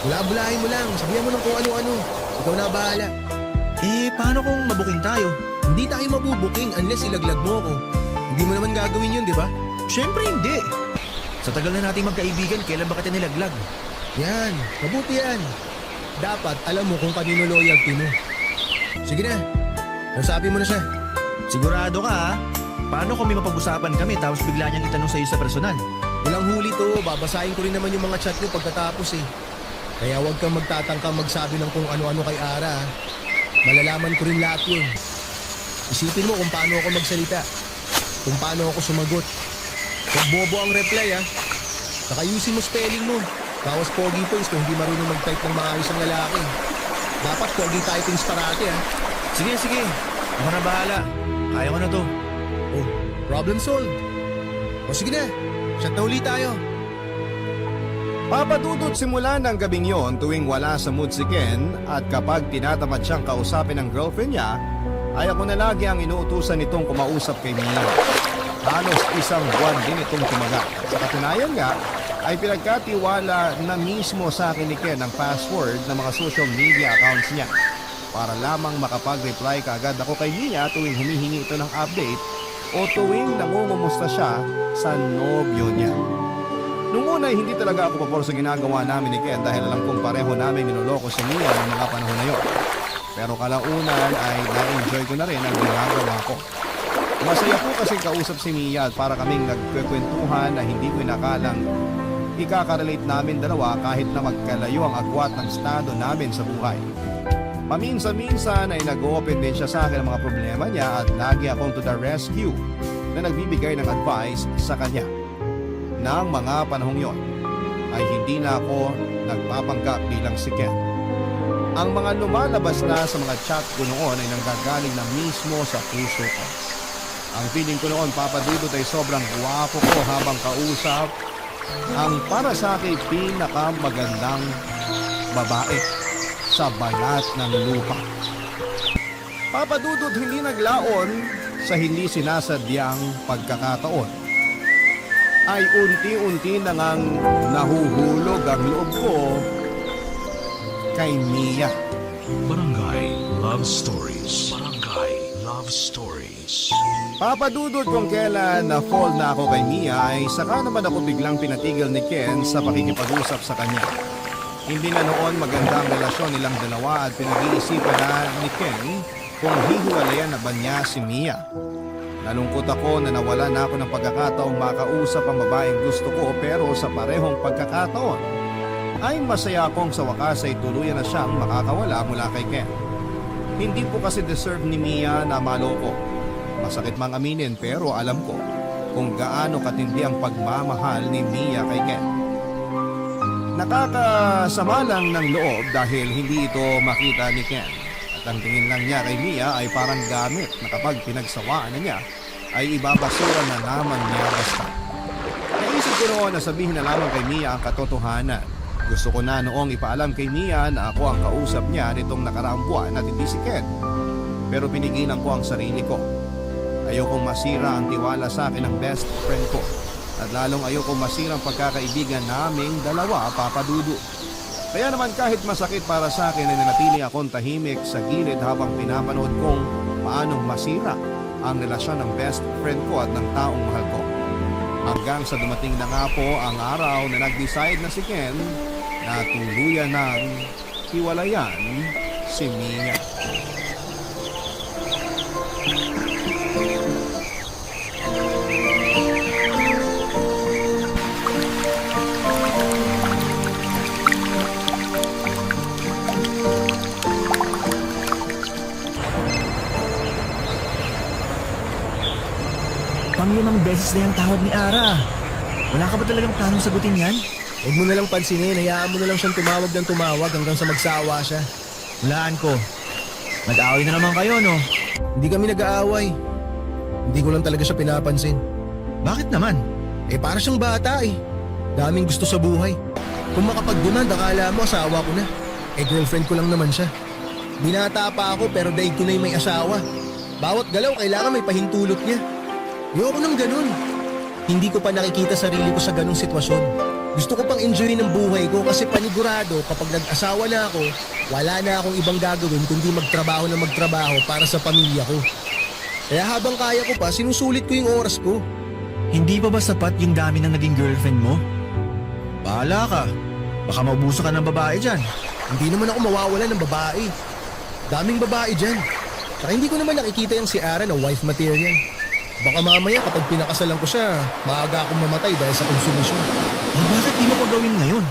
Bula-bulahin mo lang. Sabihan mo ng kung ano-ano. Ikaw na bahala. Eh, paano kung mabuking tayo? Hindi tayo mabubuking unless ilaglag mo ako. Hindi mo naman gagawin yun, di ba? Siyempre hindi. Sa tagal na nating magkaibigan, kailan ba kita nilaglag? Yan, mabuti yan. Dapat alam mo kung kanino loyalty mo. Sige na, kausapin mo na siya. Sigurado ka ha? Paano kung may mapag-usapan kami tapos bigla niyang itanong sa'yo sa personal? Walang huli to, babasahin ko rin naman yung mga chat mo pagkatapos eh. Kaya huwag kang magtatangkang magsabi ng kung ano-ano kay Ara. Ha? Malalaman ko rin lahat yun. Isipin mo kung paano ako magsalita. Kung paano ako sumagot. Huwag bobo ang reply ha. Saka ayusin mo spelling mo. Bawas pogi points kung hindi marunong mag-type ng maayos ang lalaki. Dapat pogi typings parati ha. Sige, sige. Ako na bahala. Kaya ko na to. Oh, problem solved. O sige na, chat na ulit tayo. Papadudot simula ng gabing yon tuwing wala sa mood si Ken at kapag tinatamad siyang kausapin ng girlfriend niya, ay ako na lagi ang inuutusan nitong kumausap kay Mia. Halos isang buwan din itong tumagal. Sa katunayan nga, ay pinagkatiwala na mismo sa akin ni Ken ang password ng mga social media accounts niya para lamang makapag-reply kaagad ako kay Mia tuwing humihingi ito ng update o tuwing nangungumusta siya sa nobyo niya. Noong una, hindi talaga ako papor sa ginagawa namin ni Ken dahil alam kong pareho namin niloloko si Mia ng mga panahon na yon. Pero kalaunan ay na-enjoy ko na rin ang ginagawa ko. Masaya po kasi kausap si Mia at para kaming nagkukwentuhan na hindi ko inakalang ikakarelate namin dalawa kahit na magkalayo ang agwat ng estado namin sa buhay. Paminsan-minsan ay nag-open din siya sa akin ng mga problema niya at lagi akong to the rescue na nagbibigay ng advice sa kanya. Nang mga panahong yon ay hindi na ako nagpapanggap bilang si Ken. Ang mga lumalabas na sa mga chat ko noon ay nanggagaling na mismo sa puso ko. Ang feeling ko noon, Papa Dudut, ay sobrang guwapo ko habang kausap ang para sa akin pinakamagandang babae sa balat ng lupa. Papa Dudut, hindi naglaon sa hindi sinasadyang pagkakataon. Ay unti-unti na ngang nahuhulog ang loob ko kay Mia. Barangay Love Stories. Barangay Love Stories. Papadudod kung kailan na-fall na ako kay Mia ay saka naman ako biglang pinatigil ni Ken sa pakikipag-usap sa kanya. Hindi na noon maganda ang relasyon nilang dalawa at pinag-iisipan na ni Ken kung hihiwalayan na ba niya si Mia. Nalungkot ako na nawala na ako ng pagkakataong makausap ang babaeng gusto ko pero sa parehong pagkakataon ay masaya akong sa wakas ay tuluyan na siyang makakawala mula kay Ken. Hindi po kasi deserve ni Mia na maloko. Masakit mang aminin pero alam ko kung gaano katindi ang pagmamahal ni Mia kay Ken. Nakakasama lang ng loob dahil hindi ito makita ni Ken. Ang tingin lang niya kay Mia ay parang gamit na kapag pinagsawaan na niya ay ibabasura na naman niya basta. Naisip ko noon na sabihin na lamang kay Mia ang katotohanan. Gusto ko na noong ipaalam kay Mia na ako ang kausap niya nitong nakaraang buwan at hindi si Ken. Pero pinigilan ko ang sarili ko. Ayokong masira ang tiwala sa akin ng best friend ko. At lalong ayokong masira ang pagkakaibigan naming dalawa, Papa Dudu. Kaya naman kahit masakit para sa akin ay nanatili akong tahimik sa gilid habang pinapanood kong paanong masira ang relasyon ng best friend ko at ng taong mahal ko. Hanggang sa dumating na nga po ang araw na nag-decide na si Ken na tuluyan ng hiwalayan si Mia. Pang-limang beses na yung tawag ni Ara. Wala ka ba talagang planong sagutin yan? Huwag mo na lang pansinin, hayaan mo na lang siyang tumawag ng tumawag hanggang sa magsawa siya. Hulaan ko. Nag-aaway na naman kayo, no? Hindi kami nag-aaway. Hindi ko lang talaga siya pinapansin. Bakit naman? Para siyang bata eh. Daming gusto sa buhay. Kung makapag-demand, akala mo asawa ko na. Girlfriend ko lang naman siya. Binata pa ako pero daig ko na yung may asawa. Bawat galaw kailangan may pahintulot niya. Ayoko nang ganun. Hindi ko pa nakikita sarili ko sa ganung sitwasyon. Gusto ko pang enjoy ng buhay ko kasi panigurado kapag nag-asawa na ako, wala na akong ibang gagawin kundi magtrabaho na magtrabaho para sa pamilya ko. Kaya habang kaya ko pa, sinusulit ko yung oras ko. Hindi pa ba sapat yung dami ng naging girlfriend mo? Bahala ka. Baka maubuso ka ng babae dyan. Hindi naman ako mawawala ng babae. Daming babae dyan. Saka hindi ko naman nakikita yung si Ara na wife material. Baka mamaya kapag pinakasalan ko siya, maaga akong mamatay dahil sa konsumisyon. Bakit di mo pa gawin ngayon?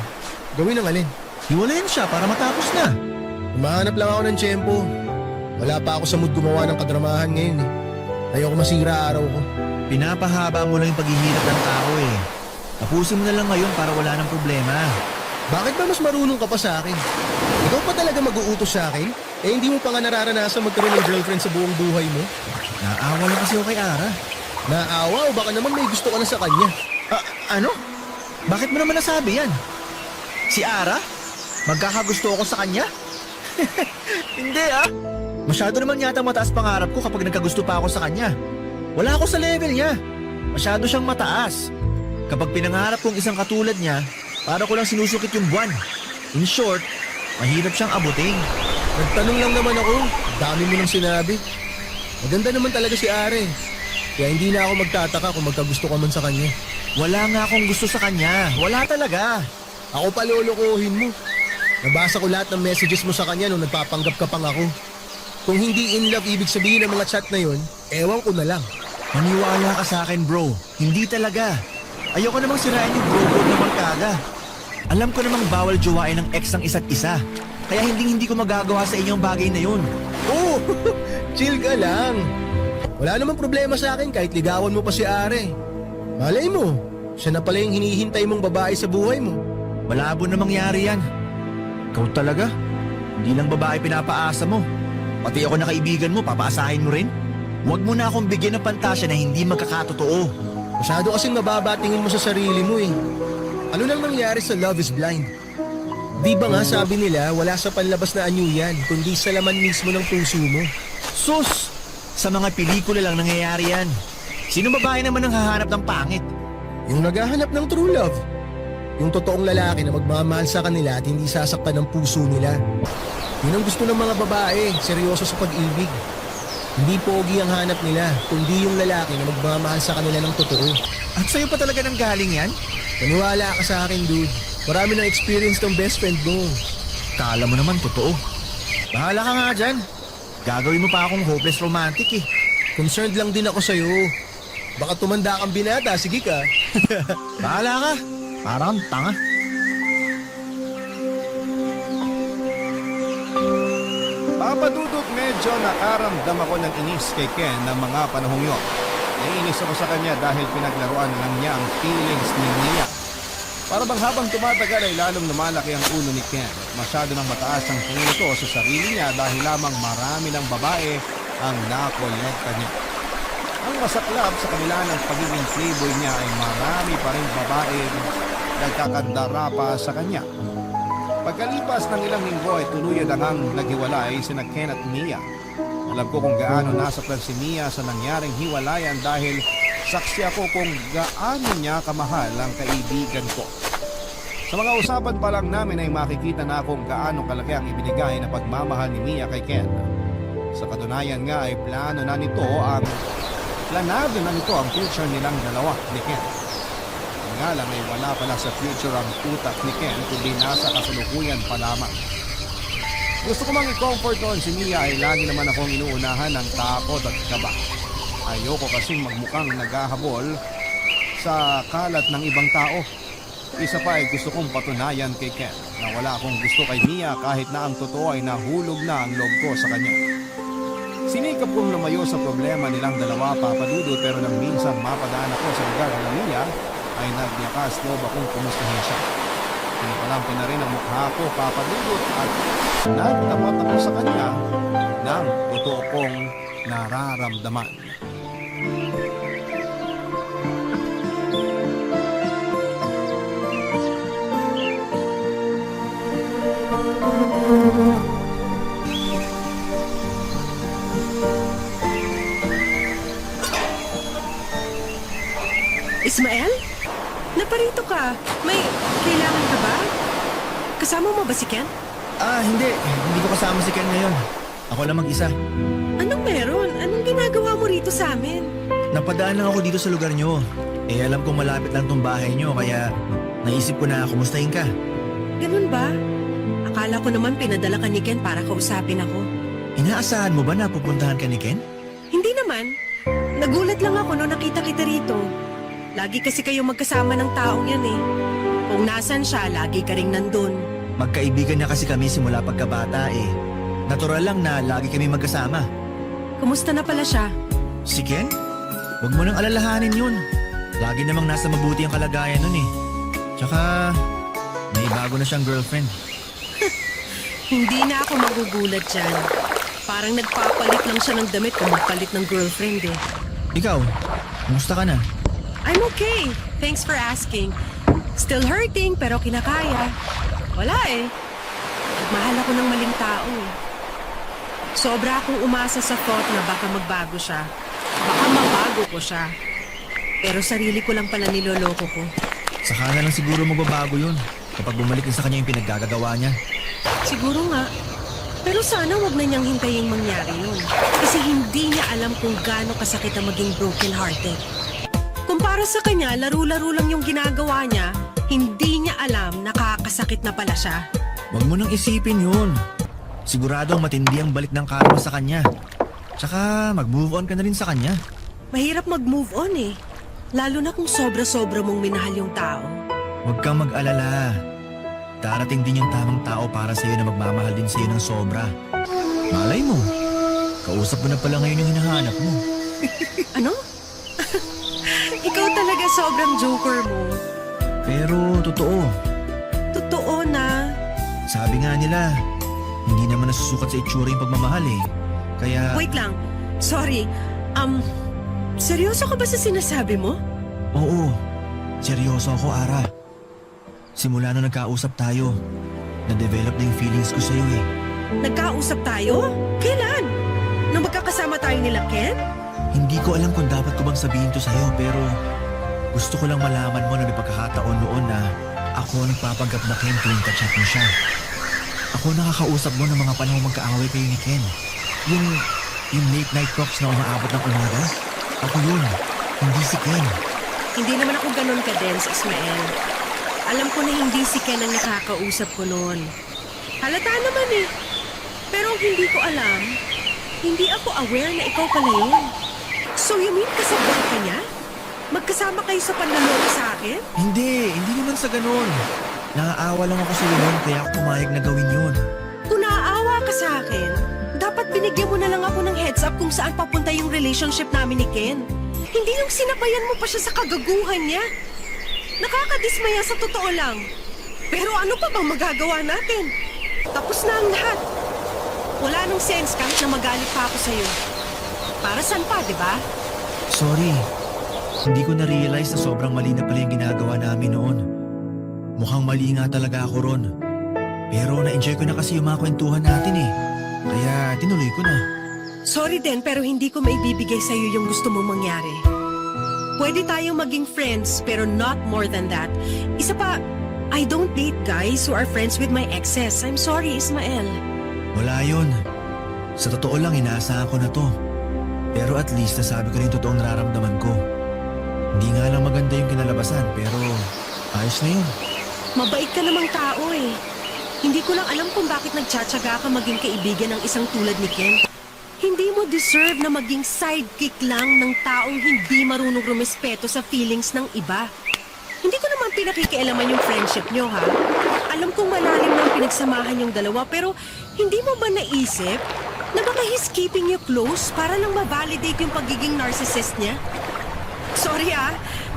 Gawin ang alin? Hiwalayan siya para matapos na. Umahanap lang ako ng tiyempo. Wala pa ako sa mood gumawa ng kadramahan ngayon eh. Ayoko masira araw ko. Pinapahaba mo lang yung paghihirap ng tao eh. Tapusin mo na lang ngayon para wala ng problema. Bakit ba mas marunong ka pa sa akin? Ikaw pa talaga mag-uutos sa akin? Hindi mo pa nga nararanasan magkaroon ng girlfriend sa buong buhay mo? Naawa lang kasi ako kay Ara. Naawa o baka naman may gusto ka na sa kanya? Ano? Bakit mo naman nasabi yan? Si Ara? Magkakagusto ako sa kanya? Hindi ah. Masyado naman yata mataas pangarap ko kapag nagkagusto pa ako sa kanya. Wala ako sa level niya. Masyado siyang mataas. Kapag pinangarap kong isang katulad niya, para ko lang sinusukit yung buwan. In short, mahirap siyang abutin. Nagtanong lang naman ako. Dami mo nang sinabi. Maganda naman talaga si Are. Kaya hindi na ako magtataka kung magkagusto ka man sa kanya. Wala nga akong gusto sa kanya. Wala talaga. Ako pa lolokohin mo. Nabasa ko lahat ng messages mo sa kanya nung nagpapanggap ka pang ako. Kung hindi in love ibig sabihin ng mga chat na yon, ewan ko na lang. Maniwala ka sa akin bro. Hindi talaga. Ayoko namang sirain yung bro na barkada. Alam ko namang bawal jowain ng ex ng isa't isa. Kaya hindi ko magagawa sa inyong bagay na yun. Oh, chill ka lang. Wala namang problema sa akin kahit ligawan mo pa si Are. Malay mo, siya na pala yung hinihintay mong babae sa buhay mo. Malabo na mangyari yan. Ikaw talaga? Hindi lang babae pinapaasa mo. Pati ako na kaibigan mo, papaasahin mo rin? Huwag mo na akong bigyan ng pantasya na hindi magkakatotoo. Masyado kasing mababa tingin mo sa sarili mo eh. Ano nang nangyari sa Love is Blind? Di ba nga sabi nila wala sa panlabas na anyo yan, kundi sa laman mismo ng puso mo? Sus! Sa mga pelikula lang nangyayari yan. Sino babae naman ang hahanap ng pangit? Yung naghahanap ng true love. Yung totoong lalaki na magmamahal sa kanila at hindi sasaktan ng puso nila. Yun ang gusto ng mga babae, seryoso sa pag-ibig. Hindi pogi ang hanap nila, kundi yung lalaki na magmamahal sa kanila ng totoo. At sa'yo pa talaga nang galing yan? Maniwala ka sa akin, dude. Marami ng experience ng best friend mo. Kala mo naman totoo. Bahala ka nga dyan. Gagawin mo pa akong hopeless romantic eh. Concerned lang din ako sa'yo. Baka tumanda kang binata, sige ka. Bahala ka. Parang tanga. Papa Dudut, medyo nakaramdam ako ng inis kay Ken ng mga panahong yun. Naiinis ako sa kanya dahil pinaglaruan na lang niya ang feelings ni Mia. Para bang habang tumatagal ay lalong lumalaki ang ulo ni Ken. Masyado nang mataas ang tingin nito sa sarili niya dahil lamang marami ng babae ang nakolekta niya. Ang masaklap sa kabila ng pagiging playboy niya ay marami pa rin babae nagkakandara pa sa kanya. Pagkalipas ng ilang linggo ay tuluyan na ngang naghiwalay sina Ken at Mia. Alam ko kung gaano nasaktan si Mia sa nangyaring hiwalayan dahil saksi ako kung gaano niya kamahal ang kaibigan ko. Sa mga usapan pa lang namin ay makikita na kung gaano kalaki ang ibinigay na pagmamahal ni Mia kay Ken. Sa katunayan nga ay planado na nito ang future nilang dalawa ni Ken. Nga lang ay wala pala sa future ang utak ni Ken kundi nasa kasalukuyan pa lamang. Gusto ko mang i-comfort noon si Mia ay lagi naman akong inuunahan ng takot at kaba. Ayoko kasing magmukhang naghahabol sa kalat ng ibang tao. Isa pa ay gusto kong patunayan kay Ken na wala akong gusto kay Mia kahit na ang totoo ay nahulog na ang loob ko sa kanya. Sinikap kong lumayo sa problema nilang dalawa, Papa Dudut, pero nang minsan mapadaan ako sa lugar ng Mia ay naglakas loob akong kumustahin siya. Pinapalampi na rin ang mukha ko, Papa Dudut, at nagtapat ako sa kanya ng totoo kong nararamdaman. Ismael? Naparito ka. May kailangan ka ba? Kasama mo ba si Ken? Hindi. Hindi ko kasama si Ken ngayon. Ako lang mag-isa. Anong meron? Anong ginagawa mo rito sa amin? Napadaan lang ako dito sa lugar nyo. Alam kong malapit lang tong bahay nyo, kaya naisip ko na kumustahin ka. Ganun ba? Akala ko naman pinadala ka ni Ken para kausapin ako. Inaasahan mo ba na pupuntahan ka ni Ken? Hindi naman. Nagulat lang ako nung nakita kita rito. Lagi kasi kayo magkasama ng taong yan eh. Kung nasan siya, lagi ka ring nandun. Magkaibigan na kasi kami simula pagkabata eh. Natural lang na lagi kami magkasama. Kumusta na pala siya? Si Ken? Huwag mo nang alalahanin yun. Lagi namang nasa mabuti ang kalagayan nun eh. Tsaka, may bago na siyang girlfriend. Hindi na ako magugulat dyan. Parang nagpapalit lang siya ng damit kung magpalit ng girlfriend eh. Ikaw, kumusta ka na? I'm okay. Thanks for asking. Still hurting pero kinakaya. Wala eh. Nagmahal ako ng maling tao eh. Sobra akong umasa sa thought na baka magbago siya. Baka mabago ko siya. Pero sarili ko lang pala niloloko ko. Saka na lang siguro magbabago yun kapag bumalik na sa kanya yung pinaggagawa niya. Siguro nga. Pero sana wag na niyang hintayin mangyari yun. Kasi hindi niya alam kung gaano kasakit ang maging broken-hearted. Kung para sa kanya, laro-laro lang yung ginagawa niya, hindi niya alam nakakasakit na pala siya. Huwag mo nang isipin yun. Siguradong matindi ang balik ng karma sa kanya. Tsaka mag-move on ka na rin sa kanya. Mahirap mag-move on eh. Lalo na kung sobra-sobra mong minahal yung tao. Huwag kang mag-alala. Darating din yung tamang tao para sa'yo na magmamahal din sa'yo ng sobra. Malay mo, kausap mo na pala ngayon yung hinahanap mo. Ano? Ikaw talaga sobrang joker mo. Pero totoo, Totoo na. sabi nga nila, hindi naman nasusukat sa itsura yung pagmamahal eh. Kaya, Wait lang. Sorry. Seryoso ka ba sa sinasabi mo? oo, seryoso ako, Ara. Simula nung nagkausap tayo, na-develop na yung feelings ko sa'yo eh. Nagkausap tayo? Kailan? Nung magkakasama tayo nila Ken? Hindi ko alam kung dapat ko bang sabihin to sa'yo, pero gusto ko lang malaman mo na may pagkakataon noon na ako ang nagpapanggap na Ken tuwing kachat mo siya. Ako nakakausap mo ng mga panahon magkaaway kayo ni Ken. Yung late night talks na umaabot ng umaga. Ako yun, hindi si Ken. Hindi naman ako ganun ka-dense, Ismael. Alam ko na hindi si Ken ang nakakausap ko noon. Halata naman eh. Pero ang hindi ko alam, hindi ako aware na ikaw pala yun. So you mean kasabot ka niya? Magkasama kayo sa panloloko sa akin? Hindi naman sa ganun. Naaawa lang ako sa noon kaya ako pumayag na gawin yun. Kung naaawa ka sa akin, dapat binigyan mo na lang ako ng heads up kung saan papunta yung relationship namin ni Ken. Hindi yung sinabayan mo pa siya sa kagaguhan niya. Nakakadismaya sa totoo lang. Pero ano pa bang magagawa natin? Tapos na ang lahat. Wala nang sense kahit na magalit pa ako sa'yo. Para saan pa, di ba? Sorry, hindi ko na-realize na sobrang mali na pala yung ginagawa namin noon. Mukhang mali nga talaga ako ron. Pero na-enjoy ko na kasi yung mga kwentuhan natin eh. Kaya tinuloy ko na. Sorry din pero hindi ko maibibigay sa'yo yung gusto mong mangyari. Pwede tayong maging friends pero not more than that. Isa pa, I don't date guys who are friends with my exes. I'm sorry, Ismael. Wala yun. Sa totoo lang, inaasahan ko na to. Pero at least nasabi ko na yung totoong nararamdaman ko. Hindi nga lang maganda yung kinalabasan pero ayos na yun. Mabait ka namang tao eh. Hindi ko lang alam kung bakit nagtsatsaga ka maging kaibigan ng isang tulad ni Ken. Hindi mo deserve na maging sidekick lang ng taong hindi marunong rumespeto sa feelings ng iba. Hindi ko naman pinakikialaman yung friendship nyo, ha? Alam kong malalim na ang pinagsamahan yung dalawa, pero hindi mo ba naisip na baka he's keeping you close para lang ma-validate yung pagiging narcissist niya? Sorry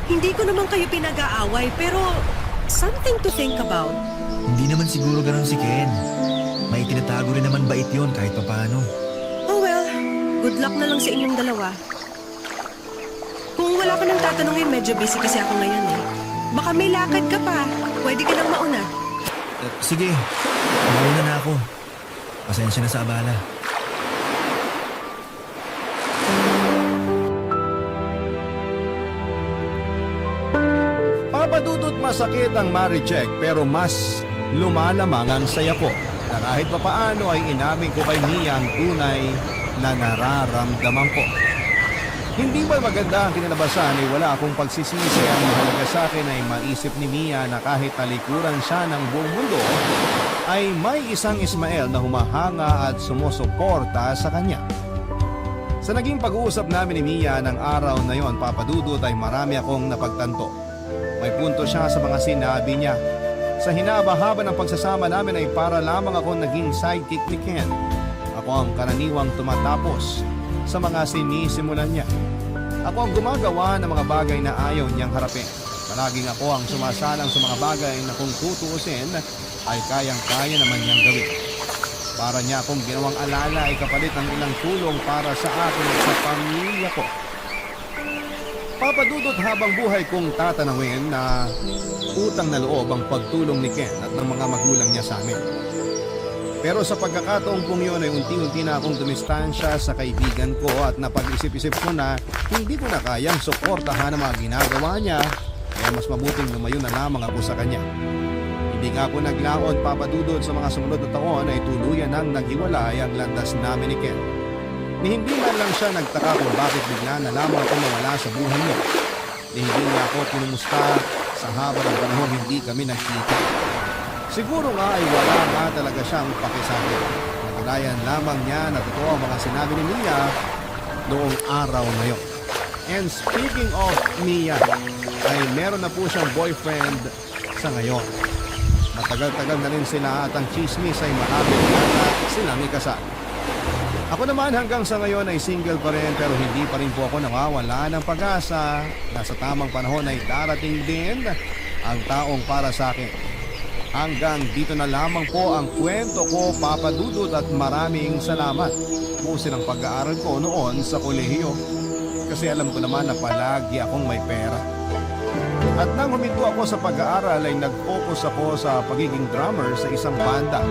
hindi ko naman kayo pinag-aaway, pero something to think about. Hindi naman siguro ganun si Ken. May tinatago rin naman bait yun kahit papano. Oh well, good luck na lang sa inyong dalawa. Kung wala ka nang tatanungin, medyo busy kasi ako ngayon eh. Baka may lakad ka pa. Pwede ka nang mauna. Sige, mauna na ako. Pasensya na sa abala. Papadudot masakit ang ma-reject pero mas lumalamang ang saya ko na kahit papaano ay inamin ko kay Mia ang tunay na nararamdaman ko. Hindi ba maganda ang kinalabasan ay wala akong pagsisisi. Ang mahalaga sa akin ay maisip ni Mia na kahit talikuran siya ng buong mundo ay may isang Ismael na humahanga at sumusuporta sa kanya. Sa naging pag-uusap namin ni Mia ng araw na yon, Papadudot, ay marami akong napagtanto. May punto siya sa mga sinabi niya. Sa hinaba-haba ng pagsasama namin ay para lamang ako naging sidekick ni Ken. Ako ang karaniwang tumatapos sa mga sinisimulan niya. Ako ang gumagawa ng mga bagay na ayaw niyang harapin. Palaging ako ang sumasalang sa mga bagay na kung tutuusin ay kayang-kaya naman niyang gawin. Para niya akong ginawang alala ay kapalit ng ilang tulong para sa akin at sa pamilya ko. Papadudot habang buhay kong tatanawin na utang na loob ang pagtulong ni Ken at ng mga magulang niya sa amin. Pero sa pagkakataong pong yun ay unti-unti na akong dumistansya sa kaibigan ko at napag-isip-isip ko na hindi ko na kayang suportahan ang mga ginagawa niya, kaya mas mabuting lumayo na lamang ako sa kanya. Hindi nga po naglaon, Papadudot, sa mga sumunod na taon ay tuluyan nang naghiwalay ang landas namin ni Ken. Ni hindi man lang siya nagtaka kung bakit bigla na lamang ako nawala sa buhay niya. Ni hindi niya ako pinumusta sa haba ng panahon hindi kami nagkita. Siguro nga ay wala nga talaga siyang pakisabi. Nagulayan lamang niya na totoo ang mga sinabi ni Mia noong araw na yun. And speaking of Mia, ay meron na po siyang boyfriend sa ngayon. Matagal-tagal na rin sila at ang chismis ay malapit na silang ikasal. Ako naman hanggang sa ngayon ay single pa rin pero hindi pa rin po ako nawawala ng pag-asa na sa tamang panahon ay darating din ang taong para sa akin. Hanggang dito na lamang po ang kwento ko, Papadudot, at maraming salamat. Pusin ang pag-aaral ko noon sa kolehiyo kasi alam ko naman na palagi akong may pera. At nang huminto ako sa pag-aaral ay nag-focus ako sa pagiging drummer sa isang banda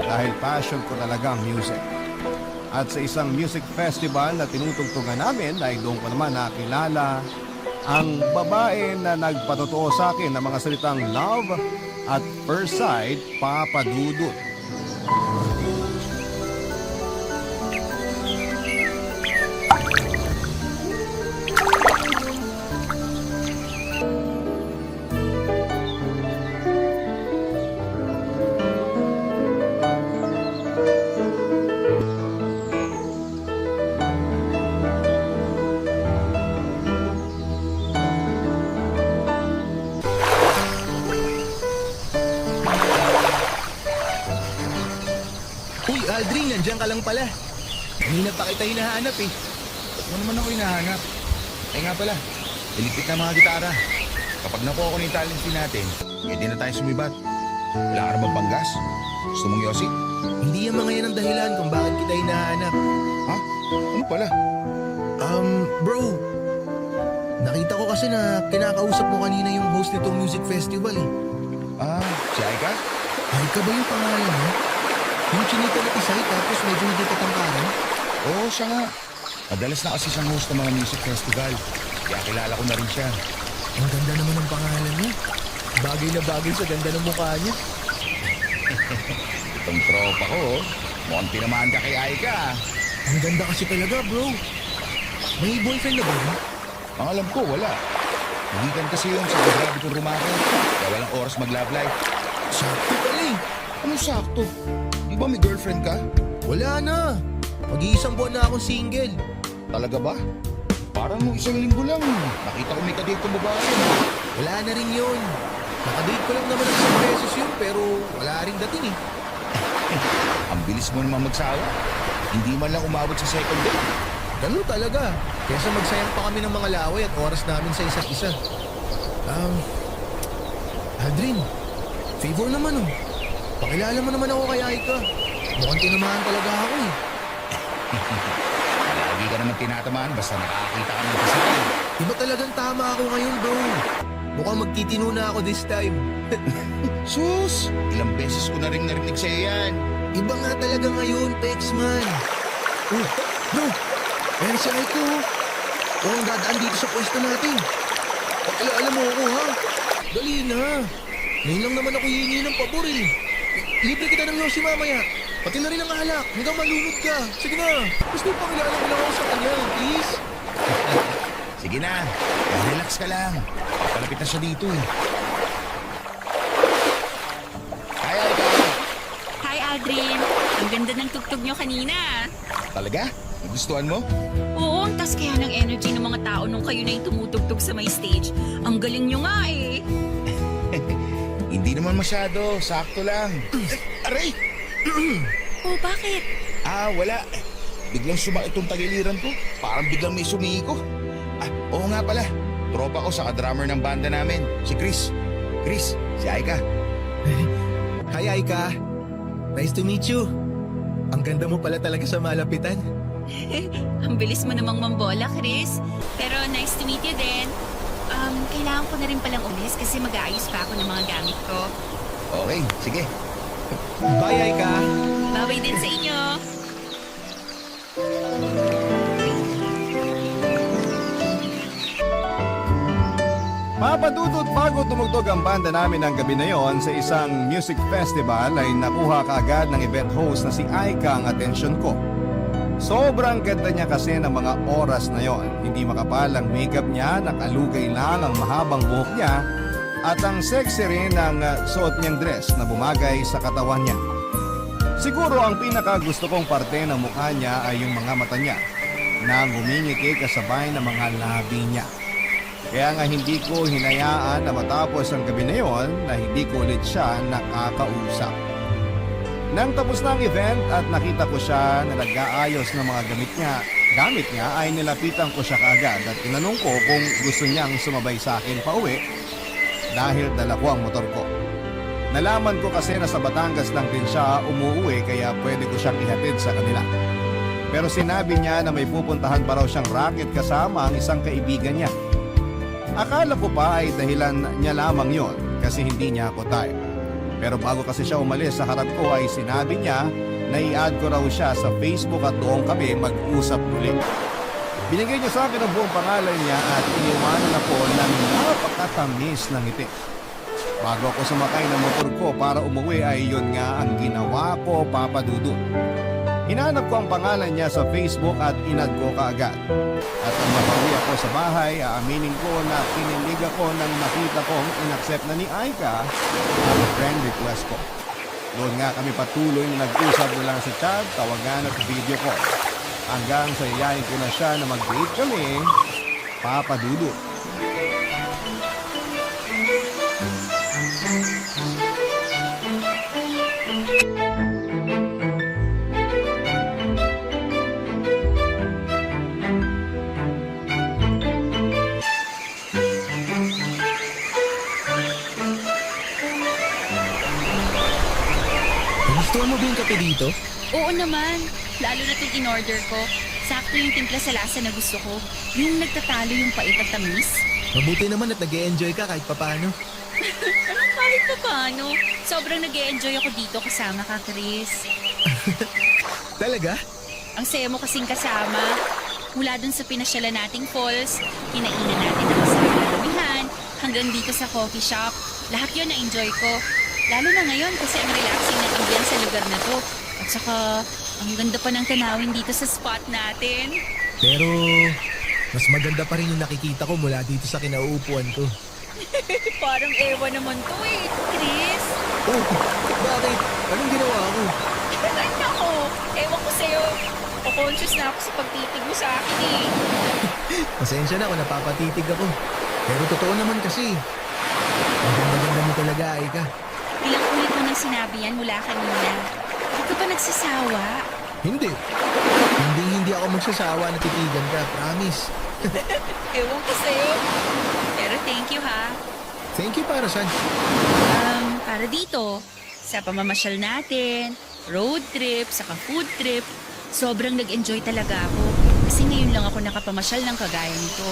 dahil passion ko talaga ang music. At sa isang music festival na tinutugtugan namin ay doon ko naman nakilala ang babae na nagpatotoo sa akin ng mga salitang love at first sight, Papadudot. Uy, Aldrin, nandiyan ka lang pala. Kanina pa kita hinahanap eh. Ano naman ako hinahanap? Ay nga pala, iligpit na mga gitara. Kapag nakuha ko na yung talent fee natin, hindi na tayo sumibat. Wala ka namang panggas? Gusto mong yosi? Hindi yung mga yan ang dahilan kung bakit kita hinahanap. Ha? Ano pala? Bro. Nakita ko kasi na kinakausap mo kanina yung host nitong music festival eh. Ah, si Aika? Aika ba yung pangalan mo? Yung chinita na isay tapos medyo hindi katangkaran? Oo, siya nga. Madalas na kasi siyang host ng mga music festival. Kaya kilala ko na rin siya. Ang ganda naman ng pangalan niya. Bagay na bagay sa ganda ng mukha niya. Itong tropa ko, mukhang tinamaan ka kay Aika. Ang ganda kasi talaga, bro. May boyfriend na ba yun? Ang alam ko, wala. Nahigan kasi yun sa grabe kong rumakit. Kaya walang oras mag-love life. Sakto pala eh. Anong sakto? Di ba may girlfriend ka? Wala na. Mag-iisang buwan na akong single. Talaga ba? Parang nung isang linggo lang, nakita ko may kadate kong babae. Wala na rin yun. Nakadate ko lang naman ng isang beses yun pero wala rin dating eh. Ang bilis mo naman magsawa. Hindi man lang umabot sa second date. Ganun talaga. Kesa magsayang pa kami ng mga laway at oras namin sa isa't isa. Aldrin, favor naman oh. Pakilala mo naman ako kay Aika. Mukhang tinamaan talaga ako eh. Lagi ka naman tinatamaan basta nakakita ka ng kasal. Iba talagang tama ako ngayon bro. Mukhang magtitino na ako this time. Sus! Ilang beses ko na rin narinig sa'yo yan. Iba nga talaga ngayon, Pexman. Oh, bro! Ayan si Aika oh. Ang dadaan dito sa pwesto natin. Pakilala mo ako ha. Dali na. Ngayon lang naman ako hihingi ng pabor eh. Libre kita ng yosi mamaya. Pati na rin ang alak. Hanggang malunod ka. Sige na. Gusto yung pakilala mo lang ako sa kanya, please. Sige na, relax ka lang. Papalapit na siya dito eh. Hi, Aika! Hi, Aldrin. Ang ganda ng tugtog nyo kanina. Talaga? Nagustuhan mo? Oo, ang tas kaya ng energy ng mga tao nung kayo na yung tumutugtog sa may stage. Ang galing nyo nga eh. Hindi naman masyado, sakto lang. Aray! Oh, bakit? Wala. Biglang sumakit itong tagiliran ko. Parang biglang may sumiko. Oo nga pala. Tropa ko sa drummer ng banda namin, si Chris. Chris, si Aika. Hi Aika. Nice to meet you. Ang ganda mo pala talaga sa malapitan. Ang bilis mo namang mambola, Chris. Pero nice to meet you din. Kailangan ko na rin palang ulis kasi mag-aayos pa ako ng mga gamit ko. Okay, sige. Bye, Aika. Babay din sa inyo. Papadudot bago tumugtog ang banda namin ng gabi na yon sa isang music festival ay nakuha kaagad ng event host na si Aika ang atensyon ko. Sobrang ganda niya kasi ng mga oras na yon. Hindi makapal ang makeup niya, nakalugay lang ang mahabang buhok niya at ang sexy rin ng suot niyang dress na bumagay sa katawan niya. Siguro ang pinakagusto kong parte ng mukha niya ay yung mga mata niya na ngumingiti kasabay ng mga labi niya. Kaya nga hindi ko hinayaan na matapos ang gabi na yon na hindi ko ulit siya nakakausap. Nang tapos na ang event at nakita ko siya na nag-aayos ng mga gamit niya ay nilapitan ko siya kaagad at tinanong ko kung gusto niyang sumabay sa akin pauwi dahil dala ko ang motor ko. Nalaman ko kasi na sa Batangas lang din siya umuwi kaya pwede ko siyang ihatid sa kanila. Pero sinabi niya na may pupuntahan pa raw siyang racket kasama ang isang kaibigan niya. Akala ko pa ay dahilan niya lamang yon kasi hindi niya ako type. Pero bago kasi siya umalis sa harap ko ay sinabi niya na i-add ko raw siya sa Facebook at doon kami mag-usap muli. Binigay niya sa akin ang buong pangalan niya at iniwanan ako ng napakatamis ng ngiti. Bago ako sumakay ng motor ko para umuwi ay yun nga ang ginawa ko, Papa Dudut. Hinanap ko ang pangalan niya sa Facebook at inad ko kaagad. At nang mapauwi ako sa bahay, aaminin ko na kinilig ako nang nakita kong inaccept na ni Aika ang friend request ko. Doon nga kami patuloy na nag-usap mula sa chat, tawagan at video call. Hanggang sa yayain ko na siya na mag-date kami, Papa Dudut. Gusto mo ba yung kape dito? Oo naman. Lalo na itong in-order ko. Sakto yung timpla sa lasa na gusto ko. Yung nagtatalo yung pait at tamis. Mabuti naman at nag-e-enjoy ka kahit papano. Kahit pa paano. Sobrang nag-e-enjoy ako dito kasama ka, Chris. Talaga? Ang saya mo kasing kasama. Mula dun sa pinasyalan nating falls, kinainan natin ang masarap na damihan, hanggang dito sa coffee shop. Lahat yun na-enjoy ko. Lalo na ngayon kasi ang relaxing na ambiyan sa lugar na to. At saka, ang ganda pa ng tanawin dito sa spot natin. Pero, mas maganda pa rin yung nakikita ko mula dito sa kinauupuan ko. Parang ewan naman to eh, Chris. Oh, bakit? Anong ginawa ko? Nako, ewan ko sa'yo. O-conscious na ako sa pagtitig mo sa akin eh. Pasensya na kung napapatitig ako. Pero totoo naman kasi. Ang ganda-ganda mo talaga, Aika. Ilang ulit mo nang sinabi yan mula kanina. Hindi ka pa nagsasawa. Hindi. Hindi ako magsasawa na titigan ka, promise. Ewan ko sa'yo. Pero thank you ha. Thank you para saan? Para dito, sa pamamasyal natin, road trip, saka food trip, sobrang nag-enjoy talaga ako. Kasi ngayon lang ako nakapamasyal ng kagaya nito.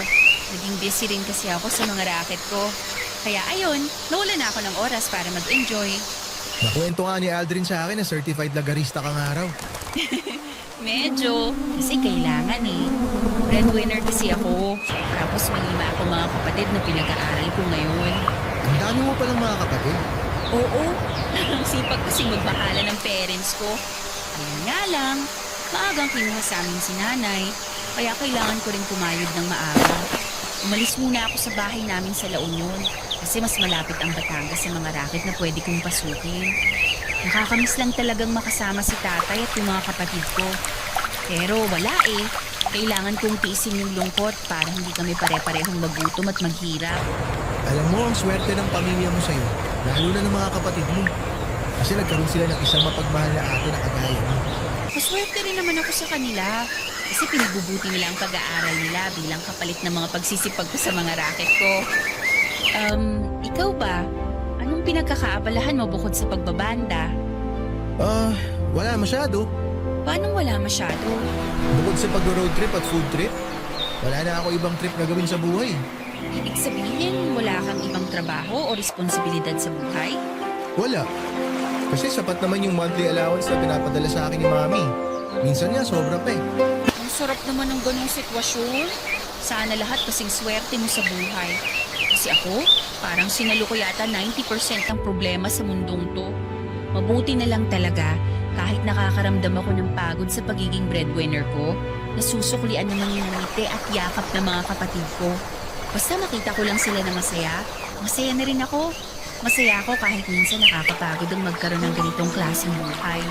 Naging busy rin kasi ako sa mga racket ko. Kaya ayun, nawala na ako ng oras para mag-enjoy. Nakuwento nga ni Aldrin sa akin na certified lagarista kang araw. Medyo, kasi kailangan eh. Breadwinner kasi ako. Tapos may 5 ako mga kapatid na pinag-aaral ko ngayon. Ang dami mo palang mga kapatid. Oo, ang sipag kasi magbahala ng parents ko. Ayun nga lang, maagang kinuha sa amin si nanay, kaya kailangan ko rin kumayod ng maaga. Umalis muna ako sa bahay namin sa La Union kasi mas malapit ang Batangas sa mga racket na pwede kong pasukin. Nakakamiss lang talagang makasama si tatay at yung mga kapatid ko. Pero wala eh. Kailangan kong tiisin yung lungkot para hindi kami pare-parehong magutom at maghirap. Alam mo, ang swerte ng pamilya mo sa'yo, lalo na ng mga kapatid mo. Kasi nagkaroon sila ng isang mapagmahal na ate na kagaya mo. Maswerte rin naman ako sa kanila kasi pinagbubuti nila ang pag-aaral nila bilang kapalit ng mga pagsisipag ko sa mga racket ko. Ikaw ba? Anong pinagkakaabalahan mo bukod sa pagbabanda? Wala masyado. Paano wala masyado? Bukod sa pag-road trip at food trip, wala na ako ibang trip na gawin sa buhay. Ibig sabihin, wala kang ibang trabaho o responsibilidad sa buhay? Wala. Kasi sapat naman yung monthly allowance na pinapadala sa akin ni Mami. Minsan nga, sobra pa eh. Ang sarap naman ng ganong sitwasyon. Sana lahat kasing swerte mo sa buhay. Kasi ako, parang sinalo ko yata 90% ng problema sa mundong to. Mabuti na lang talaga, kahit nakakaramdam ako ng pagod sa pagiging breadwinner ko, nasusuklian naman yung ngiti at yakap ng mga kapatid ko. Basta makita ko lang sila na masaya, masaya na rin ako. Masaya ako kahit minsan nakakapagod ang magkaroon ng ganitong klaseng buhay.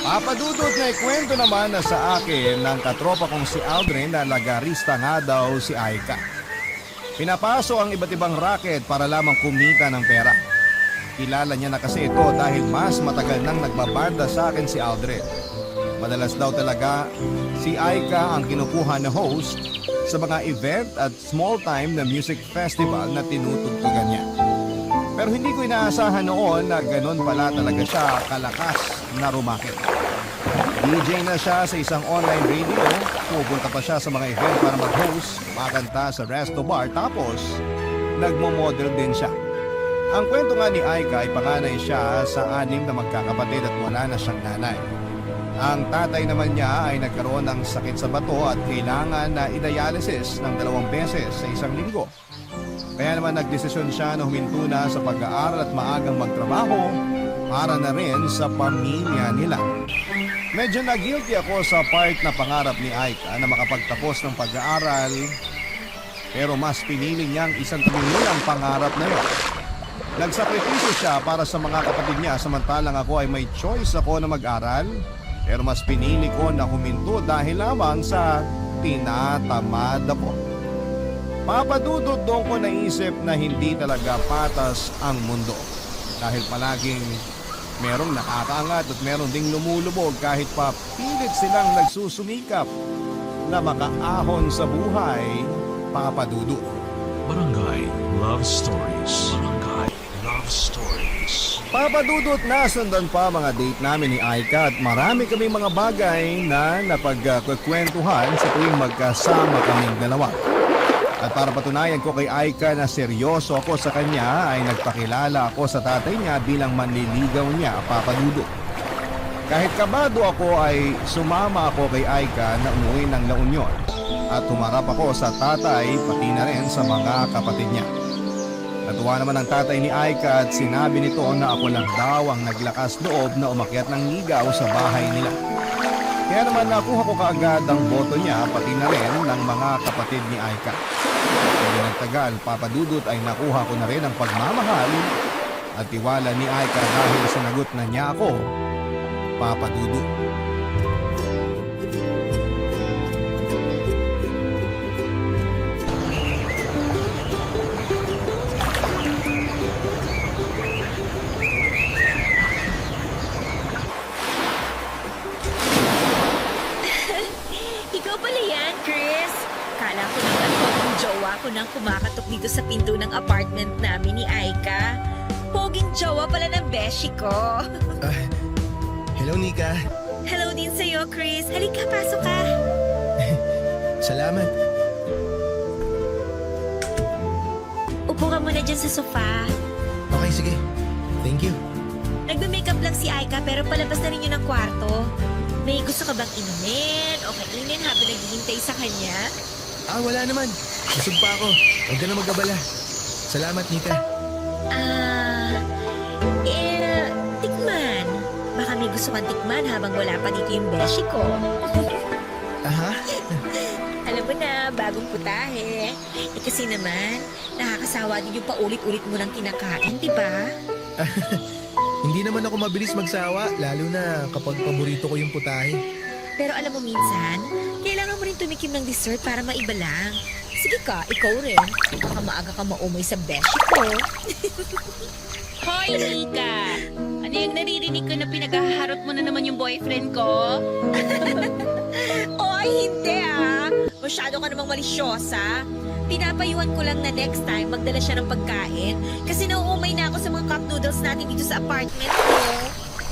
Papadudot na ikwento naman na sa akin ng katropa kong si Aldrin na lagarista nga daw si Aika. Pinapaso ang iba't ibang racket para lamang kumita ng pera. Kilala niya na kasi ito dahil mas matagal nang nagbabanda sa akin si Aldrin. Madalas daw talaga si Aika ang kinukuha na host sa mga event at small-time na music festival na tinutugtugan niya. Pero hindi ko inaasahan noon na ganun pala talaga siya kalakas na rumakit. DJ na siya sa isang online radio, pupunta pa siya sa mga event para mag-host, makanta sa resto bar, tapos nagmo-model din siya. Ang kwento nga ni Aika ay panganay siya sa 6 na magkakapatid at wala na siyang nanay. Ang tatay naman niya ay nagkaroon ng sakit sa bato at kailangan na i-dialysis ng 2 beses sa isang linggo. Kaya naman nagdesisyon siya na huminto na sa pag-aaral at maagang magtrabaho para na rin sa pamilya nila. Medyo na-guilty ako sa part na pangarap ni Aika na makapagtapos ng pag-aaral, pero mas pinili niyang isang ang pangarap na yun. Nagsakripisyo siya para sa mga kapatid niya samantalang ako ay may choice ako na mag-aral. Pero mas pinili ko na huminto dahil lamang sa tinatamad ako. Papadudot doon ko naisip na hindi talaga patas ang mundo. Dahil palaging merong nakakaangat at merong ding lumulubog kahit pa pilit silang nagsusumikap na makaahon sa buhay. Papadudot. Barangay Love Stories. Barangay Love Stories. Papadudot na sundan pa mga date namin ni Aika at marami kaming mga bagay na napagkukwentuhan sa tuwing magkasama kaming dalawa. At para patunayan ko kay Aika na seryoso ako sa kanya ay nagpakilala ako sa tatay niya bilang manliligaw niya, Papadudot. Kahit kabado ako ay sumama ako kay Aika na umuwi ng La Union at humarap ako sa tatay pati na rin sa mga kapatid niya. Natuwa naman ang tatay ni Aika at sinabi nito na ako lang daw ang naglakas loob na umakyat ng ligaw sa bahay nila. Kaya naman nakuha ko kaagad ang boto niya pati na rin ng mga kapatid ni Aika. Hindi nagtagal, Papadudot ay nakuha ko na rin ang pagmamahal at tiwala ni Aika dahil sinagot na niya ako, Papadudot. Ikaw pala yan, Chris. Kala ko naman poging jowa ko nang kumakatok dito sa pinto ng apartment namin ni Aika. Poging jowa pala ng beshi ko. Hello, Nika. Hello din sa'yo, Chris. Halika, pasok ka. Salamat. Upo ka muna dyan sa sofa. Okay, sige. Thank you. Nagme-makeup lang si Aika pero palabas na rin yun ng kwarto. May gusto ka bang inumin o kainin habang naghihintay sa kanya? Wala naman. Busog pa ako. Huwag ka na mag-abala. Salamat, Nika. Tikman. Baka may gusto kang tikman habang wala pa dito yung beshi ko. Aha. Alam mo na, bagong putahe. Kasi naman, nakakasawa din yung paulit-ulit mo ng kinakain, di ba? Hindi naman ako mabilis magsawa, lalo na kapag paborito ko yung putahe. Pero alam mo minsan, kailangan mo rin tumikim ng dessert para maiba lang. Sige ka, ikaw rin. Baka maaga ka maumay sa beshi ko. Hoy, Nika! Ano yung naririnig ko na pinaghaharot mo na naman yung boyfriend ko? Oy, hindi ah! Masyado ka namang malisyosa. Pinapayuhan ko lang na next time magdala siya ng pagkain kasi nauumay na ako sa mga cup noodles natin dito sa apartment ko.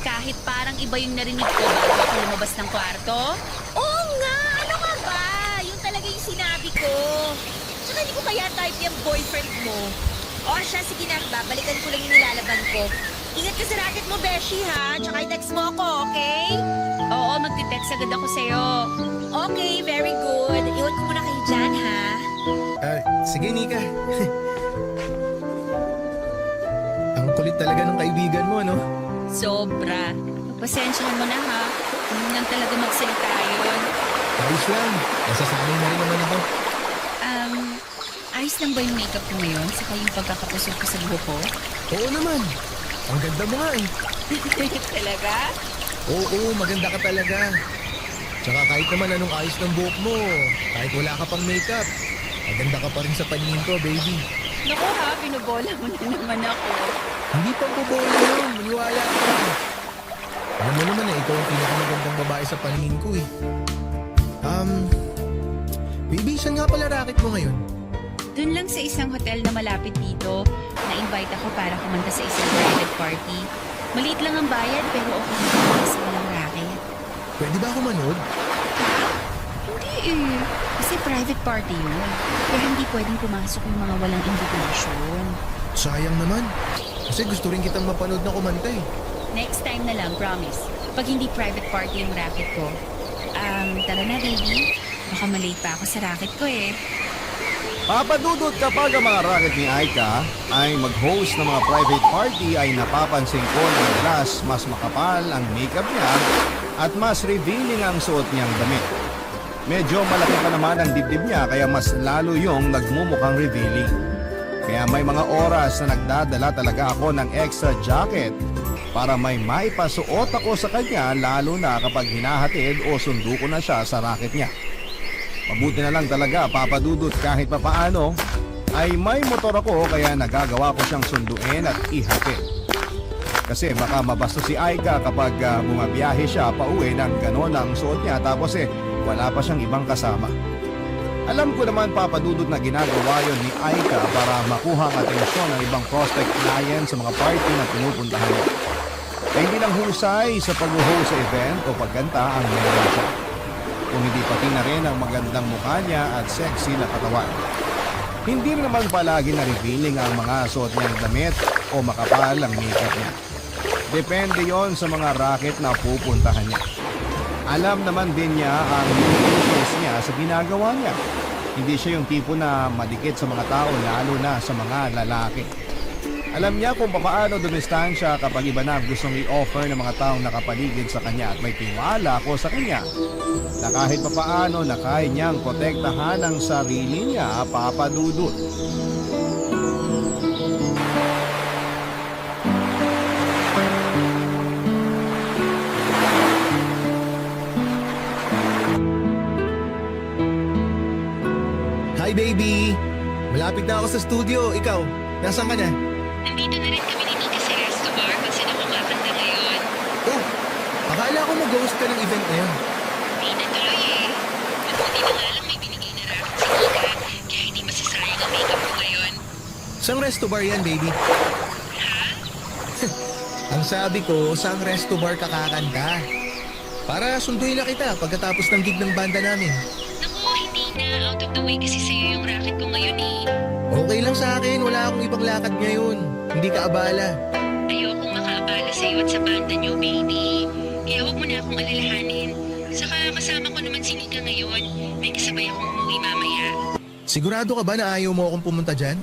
Kahit parang iba yung narinig ko bago ako lumabas ng kwarto. Oo nga! Ano ka ba? Yun talaga yung sinabi ko. Tsaka hindi ko kaya type yung boyfriend mo. O siya, sige na. Babalikan ko lang yung nilalaban ko. Ingat ka sa racket mo, Beshi, ha? Tsaka i-text mo ako, okay? Oo, magti-text agad ako sa'yo. Okay, very good. Iwan ko muna kayo dyan, ha? Sige, Nika. Ang kulit talaga ng kaibigan mo, no? Sobra. Pasensyahan mo na ha. Hindi lang talaga magsalita yun. Ayos lang. Nasasanay na rin naman ako. Ayos lang ba yung makeup ko ngayon? Saka yung pagkakapusog ko sa buhok ko? Oo naman. Ang ganda mo nga eh. Talaga? Oo, maganda ka talaga. Tsaka kahit naman anong ayos ng buhok mo, kahit wala ka pang makeup, maganda ka pa rin sa paningin ko, baby. Naku ha, binubola mo na naman ako. Hindi pa bobola yun, maniwala ka. Alam mo naman na ikaw ang pinakamagandang babae sa paningin ko eh. Baby, saan nga pala racket mo ngayon? Doon lang sa isang hotel na malapit dito, na-invite ako para kumanta sa isang private party. Maliit lang ang bayad pero okay na kasi walang racket. Pwede ba ako manood? Hindi eh. Kasi private party yun. Kaya hindi pwedeng pumasok yung mga walang invitation. Sayang naman. Kasi gusto rin kitang mapanood na kumanta eh. Next time na lang, promise. Pag hindi private party yung racket ko. Tara na baby. Baka malate pa ako sa racket ko eh. Papadudot kapag ang mga racket ni Aika ay mag-host ng mga private party ay napapansin ko na madalas mas makapal ang makeup niya at mas revealing ang suot niyang damit. Medyo malaki pa naman ang dibdib niya kaya mas lalo yung nagmumukhang revealing. Kaya may mga oras na nagdadala talaga ako ng extra jacket para may maipasuot ako sa kanya lalo na kapag hinahatid o sundo ko na siya sa racket niya. Mabuti na lang talaga, papadudot kahit papaano ay may motor ako kaya nagagawa ko siyang sunduin at ihatid. Kasi baka mabasto si Aika kapag bumabiyahe siya pauwi ng gano'n ang suot niya tapos wala pa siyang ibang kasama. Alam ko naman papadudot na ginagawa yon ni Aika para makuha ang atensyon ng ibang prospect client sa mga party na pinupuntahan niya. Kaya hindi lang husay sa pag-host sa event o pagkanta ang meron siya. Kung hindi pati na rin ang magandang mukha niya at sexy na katawan. Hindi rin naman palagi na revealing ang mga suot niyang damit o makapal ang makeup niya. Depende yon sa mga racket na pupuntahan niya. Alam naman din niya ang limitations niya sa ginagawa niya. Hindi siya yung tipo na madikit sa mga tao lalo na sa mga lalaki. Alam niya kung paano dumistansya kapag iba na gustong i-offer ng mga taong nakapaligid sa kanya at may tiwala ko sa kanya na kahit papaano na kaya niyang protektahan ang sarili niya, papadudot. Hi baby! Malapit na ako sa studio. Ikaw, nasaan ka na? Nandito na rin kami ni Nika sa resto bar kung sino kumakanta ngayon. Oh, akala ko mag-host ka ng event na yun. Hindi na tuloy eh. Mabuti na nga lang may binigay na racket si Nika kaya hindi masasayang ang makeup ko ngayon. Saan resto bar yan, baby? Ha? Ang sabi ko, saan resto bar ka kakanta? Para sunduin na kita pagkatapos ng gig ng banda namin. Naku, hindi na. Out of the way kasi sa'yo yung racket ko ngayon eh. Okay lang sa akin, wala akong ibang lakad ngayon. Hindi ka abala. Ayokong makaabala sa'yo at sa banda niyo, baby. Kaya huwag mo na akong alalahanin. Saka kasama ko naman si Nika ngayon. May kasabay akong umuwi mamaya. Sigurado ka ba na ayaw mo akong pumunta dyan?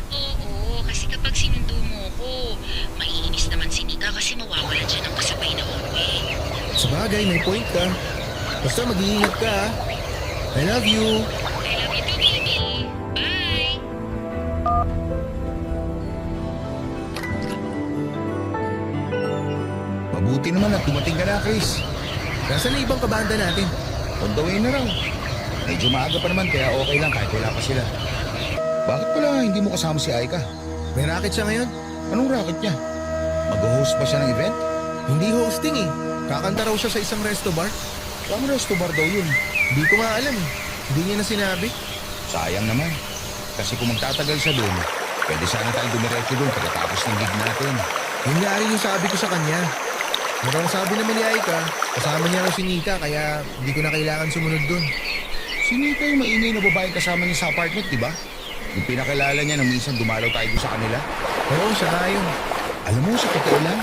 Oo, kasi kapag sinundo mo ko, maiinis naman si Nika kasi mawawala siya ng kasabay na umuwi. Sabagay, may point ka. Basta mag-iingat ka, ha? I love you. I love you too, baby. Bye! Mabuti naman at dumating ka na, Chris. Nasaan na ibang kabanda natin? On the way na raw. Medyo maaga pa naman kaya okay lang kahit wala pa sila. Bakit pala hindi mo kasama si Aika? May racket siya ngayon? Anong racket niya? Mag-host ba siya ng event? Hindi hosting eh. Kakanta raw siya sa isang resto bar. Saan resto bar daw yun? Hindi ko nga alam eh. Hindi niya na sinabi. Sayang naman. Kasi kung magtatagal siya doon, pwede sana tayong dumiretso doon pagkatapos ng gig natin. Yun nga rin yung sabi ko sa kanya. Pero ang sabi naman ni Aika, kasama niya raw si Nika kaya hindi ko na kailangan sumunod dun. Si Nika yung maingay na babaeng kasama niya sa apartment, di ba? Yung pinakilala niya na minsan dumalaw tayo doon sa kanila. Oo, siya nga yun. Alam mo, sa totoo lang,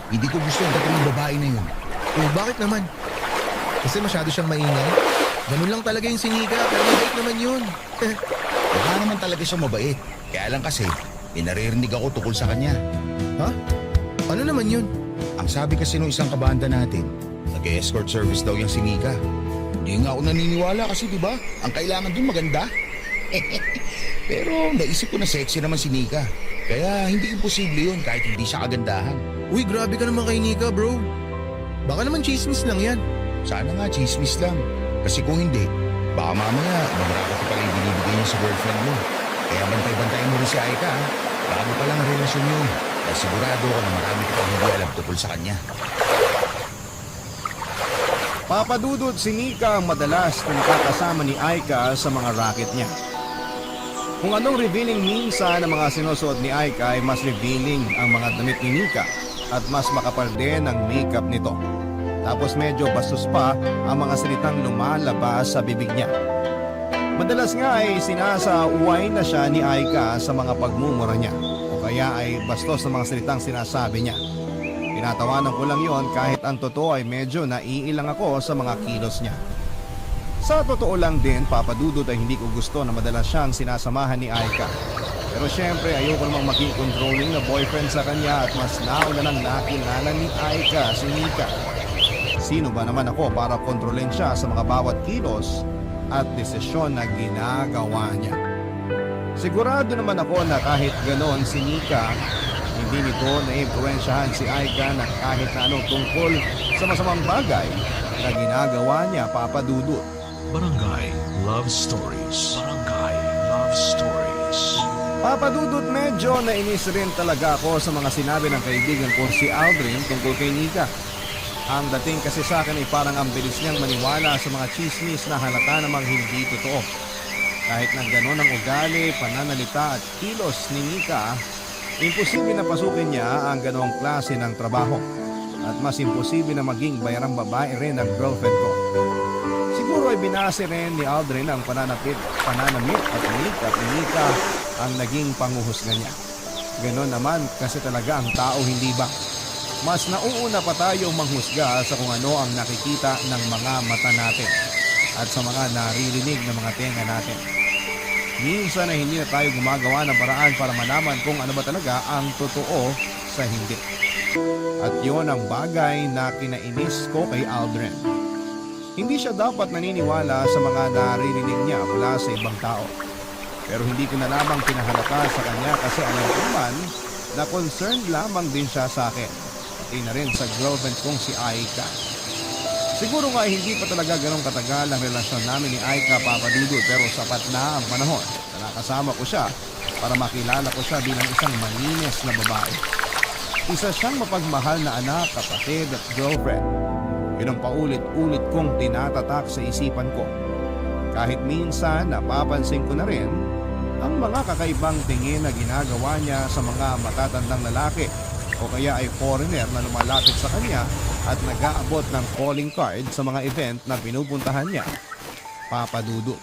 hindi ko gusto ang dating ng babae na yun. Oh, bakit naman? Kasi masyado siyang maingay. Ganun lang talaga yung si Nika, pero mabait naman yun. Baka naman talaga siya mabait. Kaya lang kasi, may naririnig ako tukol sa kanya. Ha? Ano naman yun? Ang sabi kasi nung isang kabanda natin, nag-escort service daw yung si Nika. Hindi nga ako naniniwala kasi di ba? Ang kailangan dun maganda. Pero naisip ko na sexy naman si Nika. Kaya hindi imposible yun kahit hindi siya kagandahan. Uy, grabe ka naman kay Nika, bro. Baka naman chismis lang yan. Sana nga chismis lang. Kasi kung hindi, baka mamaya mamarapat ko pala yung binibigay niya sa girlfriend mo. Kaya bantay-bantayin mo rin si Aika. Bago pa lang ang relasyon niyo. Dahil sigurado ako na marami ka pang hindi alam tungkol sa kanya. Papadudod si Nika ang madalas kung kakasama ni Aika sa mga racket niya. Kung anong revealing minsan ng mga sinusuot ni Aika ay mas revealing ang mga damit ni Nika at mas makapal din ang makeup nito. Tapos medyo bastos pa ang mga salitang lumalabas sa bibig niya. Madalas nga ay sinasauway na siya ni Aika sa mga pagmumura niya o kaya ay bastos na mga salitang sinasabi niya. Tinatawanan ko lang yon kahit ang totoo ay medyo naiilang ako sa mga kilos niya. Sa totoo lang din, papadudod ay hindi ko gusto na madalas siyang sinasamahan ni Aika. Pero syempre ayoko namang maging controlling na boyfriend sa kanya at mas nauna nang nakilala ni Aika si Nika. Sino ba naman ako para kontrolin siya sa mga bawat kilos at desisyon na ginagawa niya? Sigurado naman ako na kahit ganon si Nika, hindi nito na-influensyahan si Aika na kahit na anong tungkol sa masamang bagay na ginagawa niya, papadudod. Barangay Love Stories. Barangay Love Stories. Papadudod, medyo nainis rin talaga ako sa mga sinabi ng kaibigan ko si Aldrin tungkol kay Nika. Ang dating kasi sa akin ay parang ang bilis niyang maniwala sa mga chismis na halata namang hindi totoo. Kahit na gano'n ang ugali, pananalita at kilos ni Nika, imposible na pasukin niya ang gano'ng klase ng trabaho. At mas imposible na maging bayarang babae rin ang girlfriend ko. Siguro ay binase rin ni Aldrin ang pananamit at makeup ni Nika ang naging panguhusga niya. Ganon naman kasi talaga ang tao, hindi ba? Mas nauuna pa tayong manghusga sa kung ano ang nakikita ng mga mata natin at sa mga naririnig ng mga tenga natin. Minsan ay hindi na tayo gumagawa ng paraan para malaman kung ano ba talaga ang totoo sa hindi. At yon ang bagay na kinainis ko kay Aldrin. Hindi siya dapat naniniwala sa mga naririnig niya mula sa ibang tao. Pero hindi ko na lamang pinahalata sa kanya kasi alam ko man na concerned lamang din siya sa akin. Pati na rin sa girlfriend kong si Aika. Siguro nga hindi pa talaga ganong katagal ang relasyon namin ni Aika, papadudod, pero sapat na ang panahon na nakasama ko siya para makilala ko siya bilang isang malinis na babae. Isa siyang mapagmahal na anak, kapatid at girlfriend. Yun ang paulit-ulit kong tinatatak sa isipan ko. Kahit minsan napapansin ko na rin ang mga kakaibang tingin na ginagawa niya sa mga matatandang lalaki o kaya ay foreigner na lumalapit sa kanya at nag-aabot ng calling card sa mga event na pinupuntahan niya. Papadudod.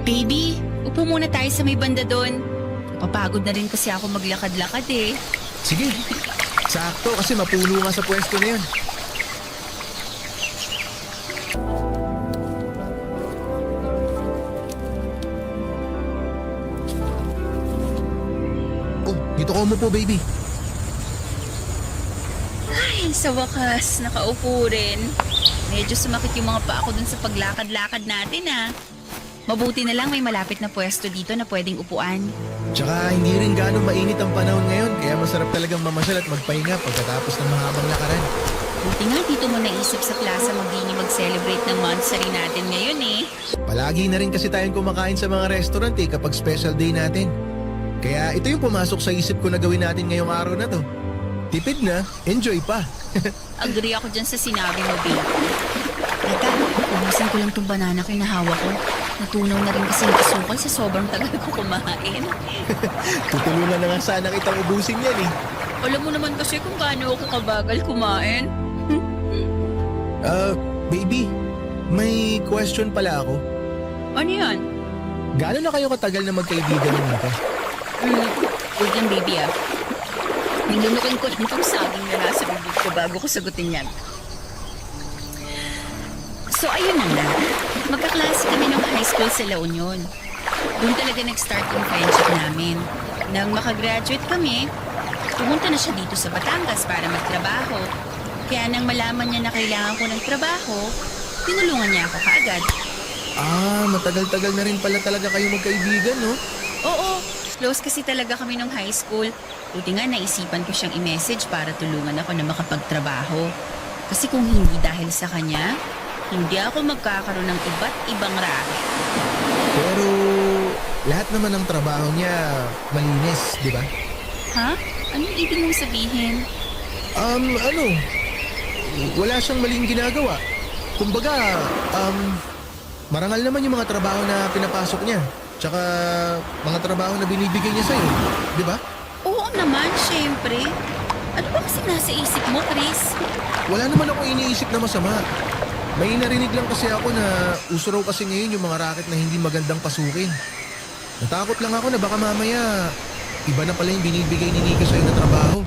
Baby, upo muna tayo sa may banda doon. Papagod na rin kasi ako maglakad-lakad eh. Sige, sakto kasi mapuno nga sa pwesto na yun. Oh, dito ka umupo, baby. Ay, sa wakas, nakaupo rin. Medyo sumakit yung mga paa ko dun sa paglakad-lakad natin ah. Mabuti na lang may malapit na pwesto dito na pwedeng upuan. Tsaka hindi rin gano'ng mainit ang panahon ngayon, kaya masarap talagang mamasyal at magpahinga pagkatapos ng mahabang lakaran. Buti nga dito mo naisip sa plaza Mabini mag-celebrate ng monthsary natin ngayon eh. Palagi na rin kasi tayong kumakain sa mga restaurant kapag special day natin. Kaya ito yung pumasok sa isip ko na gawin natin ngayong araw na to. Tipid na, enjoy pa. Agree ako dyan sa sinabi mo, baby. Teka, pumasin ko lang tong banana kinahawak ko. Natunaw na rin kasi nakasukal sa sobrang tagal ko kumain. Tutulungan na nga sana kitang ubusin yan eh. Alam mo naman kasi kung gaano ako kabagal kumain. Baby, may question pala ako. Ano yan? Gaano na kayo katagal na magkaibigan ni Nika? Huwag yan, baby ah. Nilunukin ko lang itong saging na nasa bibig ko bago ko sagutin yan. So ayun na nga. Magkaklase kami nung high school sa La Union. Doon talaga nag-start yung friendship namin. Nang makagraduate kami, pumunta na siya dito sa Batangas para magtrabaho. Kaya nang malaman niya na kailangan ko ng trabaho, tinulungan niya ako kaagad. Matagal-tagal na rin pala talaga kayo magkaibigan, no? Oo, close kasi talaga kami nung high school. Buti nga naisipan ko siyang i-message para tulungan ako na makapagtrabaho. Kasi kung hindi dahil sa kanya, hindi ako magkakaroon ng iba't ibang racket. Pero lahat naman ng trabaho niya malinis, di ba? Ha? Anong ibig mong sabihin? Wala siyang maling ginagawa. Kumbaga, marangal naman yung mga trabaho na pinapasok niya. Tsaka mga trabaho na binibigay niya sa'yo, di ba? Oo naman, syempre. Ano ba kasi nasa isip mo, Chris? Wala naman ako iniisip na masama. May narinig lang kasi ako na uso raw kasi ngayon yung mga racket na hindi magandang pasukin. Natakot lang ako na baka mamaya iba na pala yung binibigay ni Nika sa'yo na trabaho.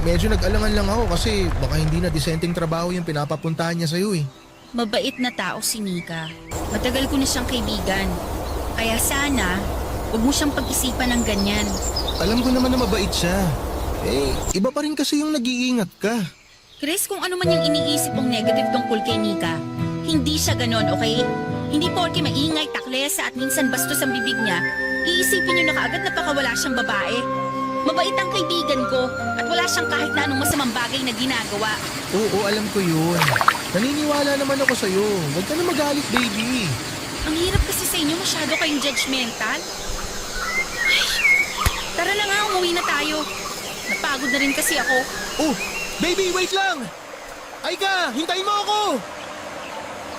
Medyo nag-alangan lang ako kasi baka hindi na disenteng trabaho yung pinapapuntahan niya sa'yo eh. Mabait na tao si Nika. Matagal ko na siyang kaibigan. Kaya sana, huwag mo siyang pag-isipan ng ganyan. Alam ko naman na mabait siya. Iba pa rin kasi yung nag-iingat ka. Chris, kung ano man yung iniisip mong negative tungkol kay Nika, hindi siya ganon, okay? Hindi porke maingay, taklesa at minsan bastos ang bibig niya, iisipin niyo na kaagad na baka wala siyang babae. Mabait ang kaibigan ko at wala siyang kahit na anong masamang bagay na ginagawa. Oo, alam ko yun. Naniniwala naman ako sa'yo. Huwag ka na magalit, baby. Ang hirap kasi sa inyo, masyado kayong judgmental. Ay, tara na nga, umuwi na tayo. Napagod na rin kasi ako. Oh, baby, wait lang! Aika, hintayin mo ako!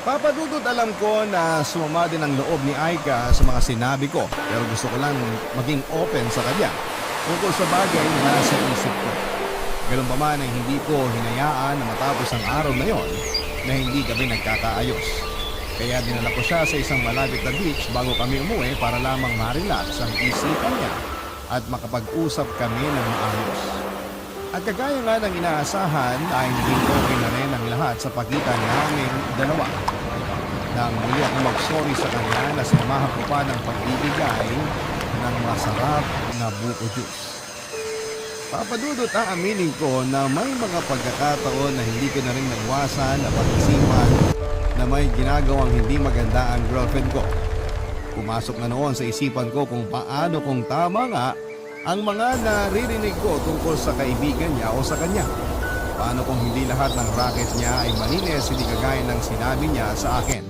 Papa Dudut, alam ko na sumama din ang loob ni Aika sa mga sinabi ko, pero gusto ko lang maging open sa kanya tungkol sa bagay na nasa isip ko. Ganun pa man ay hindi ko hinayaan na matapos ang araw na yon na hindi kami nagkakaayos. Kaya dinala ko siya sa isang malapit na beach bago kami umuwi para lamang ma-relax ang isipan niya at makapag-usap kami ng maayos. At kagaya nga ng inaasahan ay naging okay na rin ang lahat sa pagitan namin dalawa. Nang muli ako mag-sorry sa kanya na samahan ko pa ng pagbibigay ng masarap na buko juice. Papadudot ang aminin ko na may mga pagkakataon na hindi ko na rin nagwasan na pag-isipan na may ginagawang hindi maganda ang girlfriend ko. Pumasok na noon sa isipan ko kung paano kung tama nga ang mga naririnig ko tungkol sa kaibigan niya o sa kanya. Paano kung hindi lahat ng racket niya ay malinis, hindi kagaya ng sinabi niya sa akin?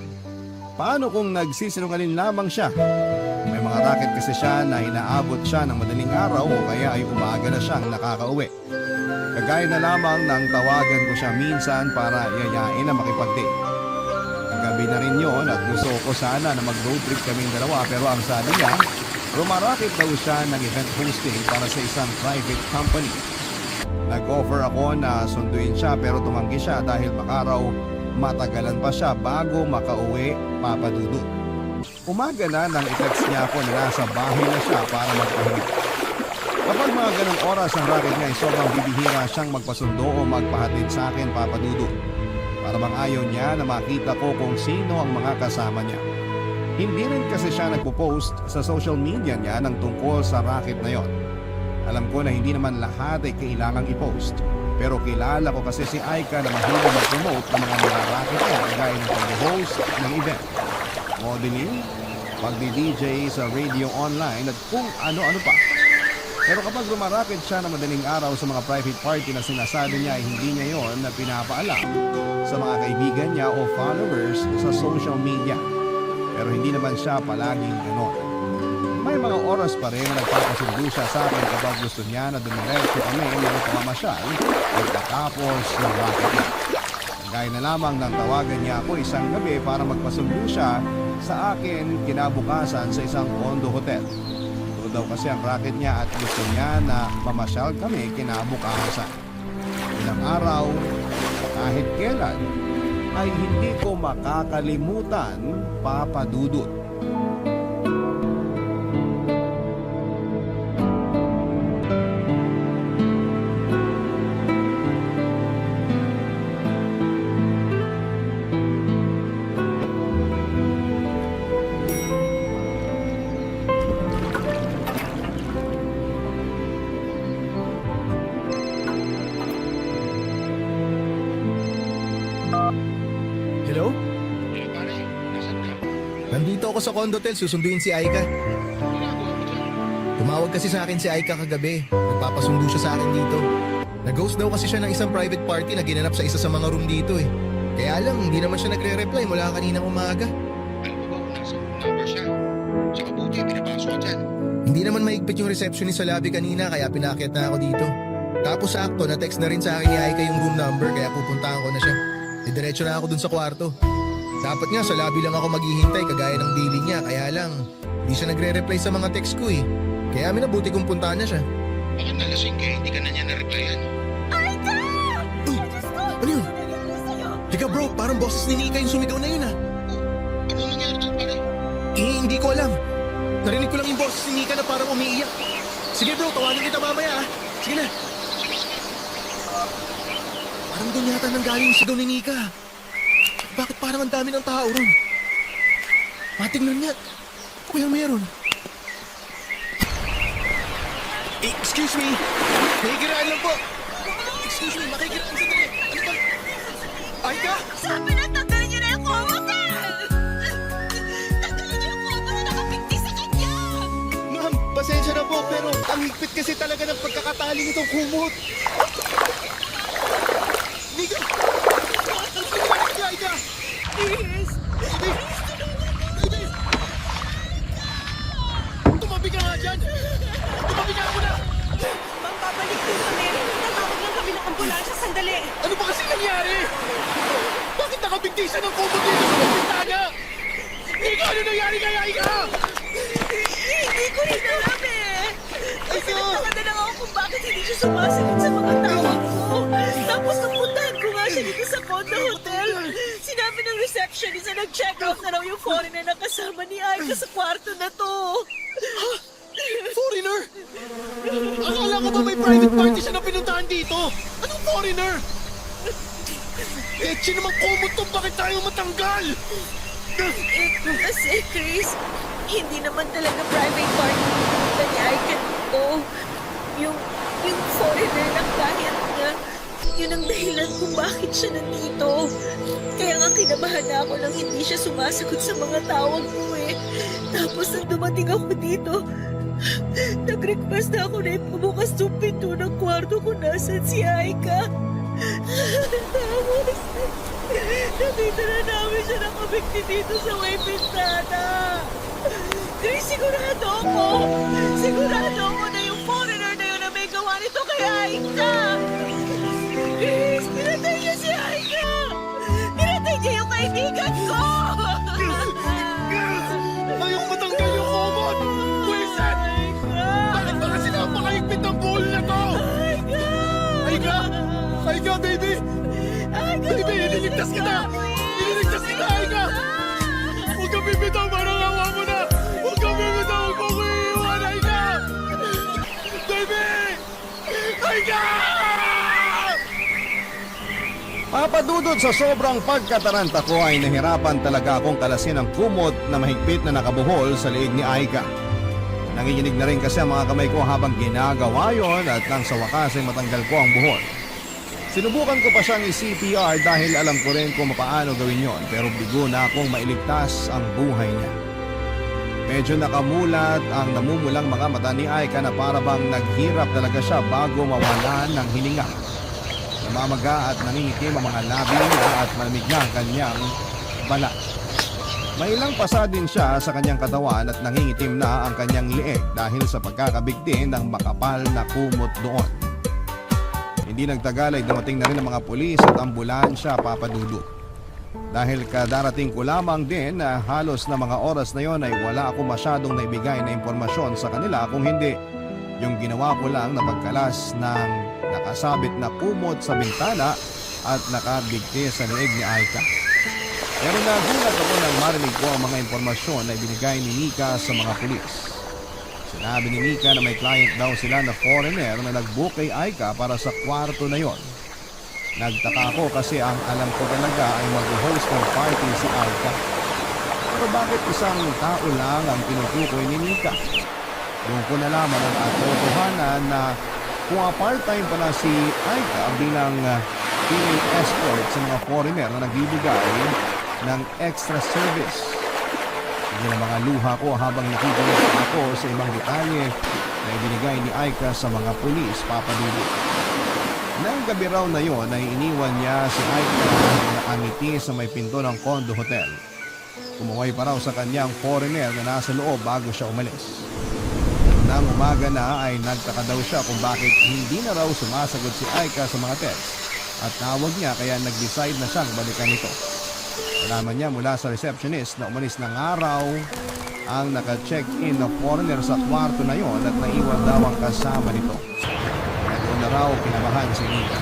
Paano kung nagsisinungaling lamang siya? May mga racket kasi siya na inaabot siya ng madaling araw o kaya ay umaga na siyang nakakauwi. Kagaya na lamang nang tawagan ko siya minsan para yayain na makipag-date. Gabi na rin yon at gusto ko sana na mag-road trip kaming dalawa pero ang sabi niya, rumarakit daw siya ng event hosting para sa isang private company. Nag-offer ako na sunduin siya pero tumanggi siya dahil baka raw matagalan pa siya bago makauwi, Papa Dudut. Umaga na nang i-text niya ako na nasa bahay na siya para magpahinga. Kapag mga ganong oras ang racket niya ay sobrang bibihira siyang magpasundo o magpahatid sa akin, Papa Dudut. Para bang ayaw niya na makita ko kung sino ang mga kasama niya. Hindi rin kasi siya nagpo-post sa social media niya ng tungkol sa racket na yon. Alam ko na hindi naman lahat ay kailangang i-post. Pero kilala ko kasi si Aika na mahilig mag-promote ng mga nilaracket niya gaya ng pag-host ng event, modeling, pagdi-DJ sa radio online at kung ano-ano pa. Pero kapag rumaracket siya na madaling araw sa mga private party na sinasabi niya ay hindi niya yon na pinapaalam sa mga kaibigan niya o followers sa social media. Pero hindi naman siya palaging ganon. may mga oras pa rin na nagpapasundo siya sa akin kapag gusto niya na dumiretso kami ng pamamasyal pagkatapos ng racket niya. Gaya na lamang nang tawagan niya ako isang gabi para magpasundo siya sa akin kinabukasan sa isang condo hotel. Ito daw kasi ang racket niya at gusto niya na mamasyal kami kinabukasan. Ilang araw, kahit kailan, ay hindi ko makakalimutan, Papa Dudut. Hello? Nandito ako sa condotel, susunduin si Aika. Tumawag kasi sa akin si Aika kagabi. Nagpapasundo siya sa akin dito. Nag-ghost daw kasi siya ng isang private party na ginanap sa isa sa mga room dito eh. Kaya lang, hindi naman siya nagre-reply mula kaninang umaga. Alam mo ba kung nasa number siya? Sa kabuti, pinapasok dyan. Hindi naman mahigpit yung receptionist sa lobby kanina kaya pinakyat na ako dito. Tapos sakto, na-text na rin sa akin ni Aika yung room number kaya pupuntahan ko na siya. Didiretso na ako dun sa kwarto. Dapat nga sa lobby lang ako maghihintay kagaya ng billing niya kaya lang hindi siya nagre-reply sa mga text ko eh. Kaya minabuti kong puntahan na siya. Baka nalasing ka, hindi ka na niya na-replyan. Ano yun? Teka bro, parang boses ni Nika yung sumigaw na yun ah. Ano nangyari dyan pare? Eh, hindi ko alam. Narinig ko lang yung boses ni Nika na parang umiiyak. Sige bro, tawagin kita mamaya ah. Sige na. Parang doon yata nang galing yung sigaw ni Nika. Bakit parang ang dami ng tao ron? Matingnan niya. Kuya meron. Excuse me. Makikiraan lang po. Excuse me, makikiraan sandali. Ano ba? Aika! Sabi na tanggalin niyo na yung comotel! Tanggalin niyo yung comotel na nakapigti sa kanya! Ma'am, pasensya na po pero ang higpit kasi talaga ng pagkakatali nitong kumot. Nika! Aika! Please! Tumabi ka nga dyan! Tumabi ka muna! Ma'am, babalik din kami. Tatawag lang kami ng ambulansya. Sandali. Ano ba kasi nangyari? Bakit nakabigtisa ng kumot dito sa bintana? Ika, ano nangyari kay Aika? Hindi ko rin alam eh! Kasi Ikaw! nagtaka na lang ako kung bakit hindi siya sumasagot sa mga tawag ko. Tapos napuntahan ko nga siya dito sa condo hotel. Sinabi ng receptionist na nag-check out na raw yung foreigner na kasama ni Aika sa kwarto na to. Foreigner? Akala ko ba may private party siya na pinuntahan dito? Anong foreigner? Etche naman kumot to, bakit tayo matanggal? Kasi Chris, hindi naman talaga private party na ni Aika to. Yung foreigner na kahit na yun ang dahilan kung bakit siya nandito. Kaya nga kinabahan na ako nang hindi siya sumasagot sa mga tawag ko eh. Tapos nang dumating ako dito, nag-request na ako na ipabukas yung pinto ng kwarto kung nasan si Aika. Tapos, nakita na namin siya nakabigti dito sa may pintana. Chris, sigurado ako na yung foreigner na yun na may gawa nito kay Aika. Chris, pinatay niya si Aika. Pinatay niya yung kaibigan ko. Ayong matanggal yung kumot! Pwisit! Bakit ba kasi napakahigpit ng buhol na to? Aika! Aika, baby! Baby, ililigtas kita! Ililigtas kita, Aika! Huwag kang bibitaw, parang awa mo na! Huwag kang bibitaw, huwag mo ko iiwan, Aika! Baby! Aika! Papadudod sa sobrang pagkataranta ko ay nahirapan talaga akong kalasin ang kumot na mahigpit na nakabuhol sa liig ni Aika. Nanginginig na rin kasi ang mga kamay ko habang ginagawa yon at nang sa wakas ay matanggal ko ang buhol. Sinubukan ko pa siyang i-CPR dahil alam ko rin kung paano gawin yon pero bigo na akong mailigtas ang buhay niya. Medyo nakamulat ang namumulang mga mata ni Aika na para bang naghirap talaga siya bago mawalan ng hininga. Namamaga at nangingitim ang mga labi niya at malamig na ang kanyang balat. May ilang pasa din siya sa kanyang katawan at nangingitim na ang kanyang lieg dahil sa pagkakabigti ng makapal na kumot doon. Hindi nagtagal ay dumating na rin ang mga pulis at ambulansya, Papa Dudut. Dahil kadarating ko lamang din na halos na mga oras na yon ay wala ako masyadong naibigay na impormasyon sa kanila kung hindi yung ginawa ko lang na pagkalas ng nakasabit na kumot sa bintana at nakabigti sa lieg ni Aika. Pero nagulat ako nang marinig ko ang mga impormasyon na ibinigay ni Nika sa mga pulis. Sinabi ni Nika na may client daw sila na foreigner na nag-book kay Aika para sa kwarto na yon. Nagtaka ako kasi ang alam ko talaga ay mag-host ng party si Aika. Pero bakit isang tao lang ang tinutukoy ni Nika? Doon ko nalaman ang katotohanan na kung part-time pala si Aika bilang female escort sa mga foreigner na nagbibigay ng extra service. Yun ang mga luha ko habang nakikinig ako sa ibang detalye na ibinigay ni Aika sa mga pulis, Papa Dudut. Nang gabi raw na yon ay iniwan niya si Aika na nakangiti sa may pinto ng condo hotel. Kumuhay pa raw sa kanyang foreigner na nasa loob bago siya umalis. Nang umaga na ay nagtaka daw siya kung bakit hindi na raw sumasagot si Aika sa mga text at tawag niya kaya nag-decide na siyang balikan ito. Nalaman niya mula sa receptionist na umalis ng araw ang naka-check-in na foreigner sa kwarto na yon at naiwan daw ang kasama nito. Doon na raw kinabahan si Nika.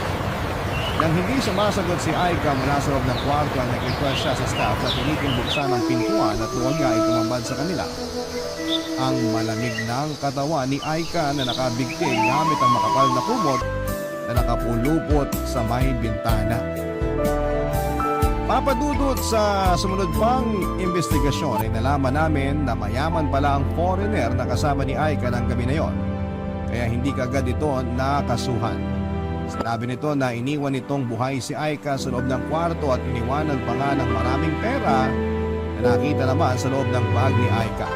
Nang hindi sumasagot si Aika mula sa loob ng kwarto ay nag-request siya sa staff na tiniting buksan ang pintuan at doon nga ay tumambad sa kanila ang malamig ng katawan ni Aika na nakabigti gamit ang makapal na kumot na nakapulupot sa may bintana. Papadudot sa sumunod pang investigasyon ay nalaman namin na mayaman pala ang foreigner na kasama ni Aika ng gabi na yon. Kaya hindi kagad ito nakasuhan. Sinabi nito na iniwan nitong buhay si Aika sa loob ng kwarto at iniwanan pa nga ng maraming pera na nakita naman sa loob ng bag ni Aika.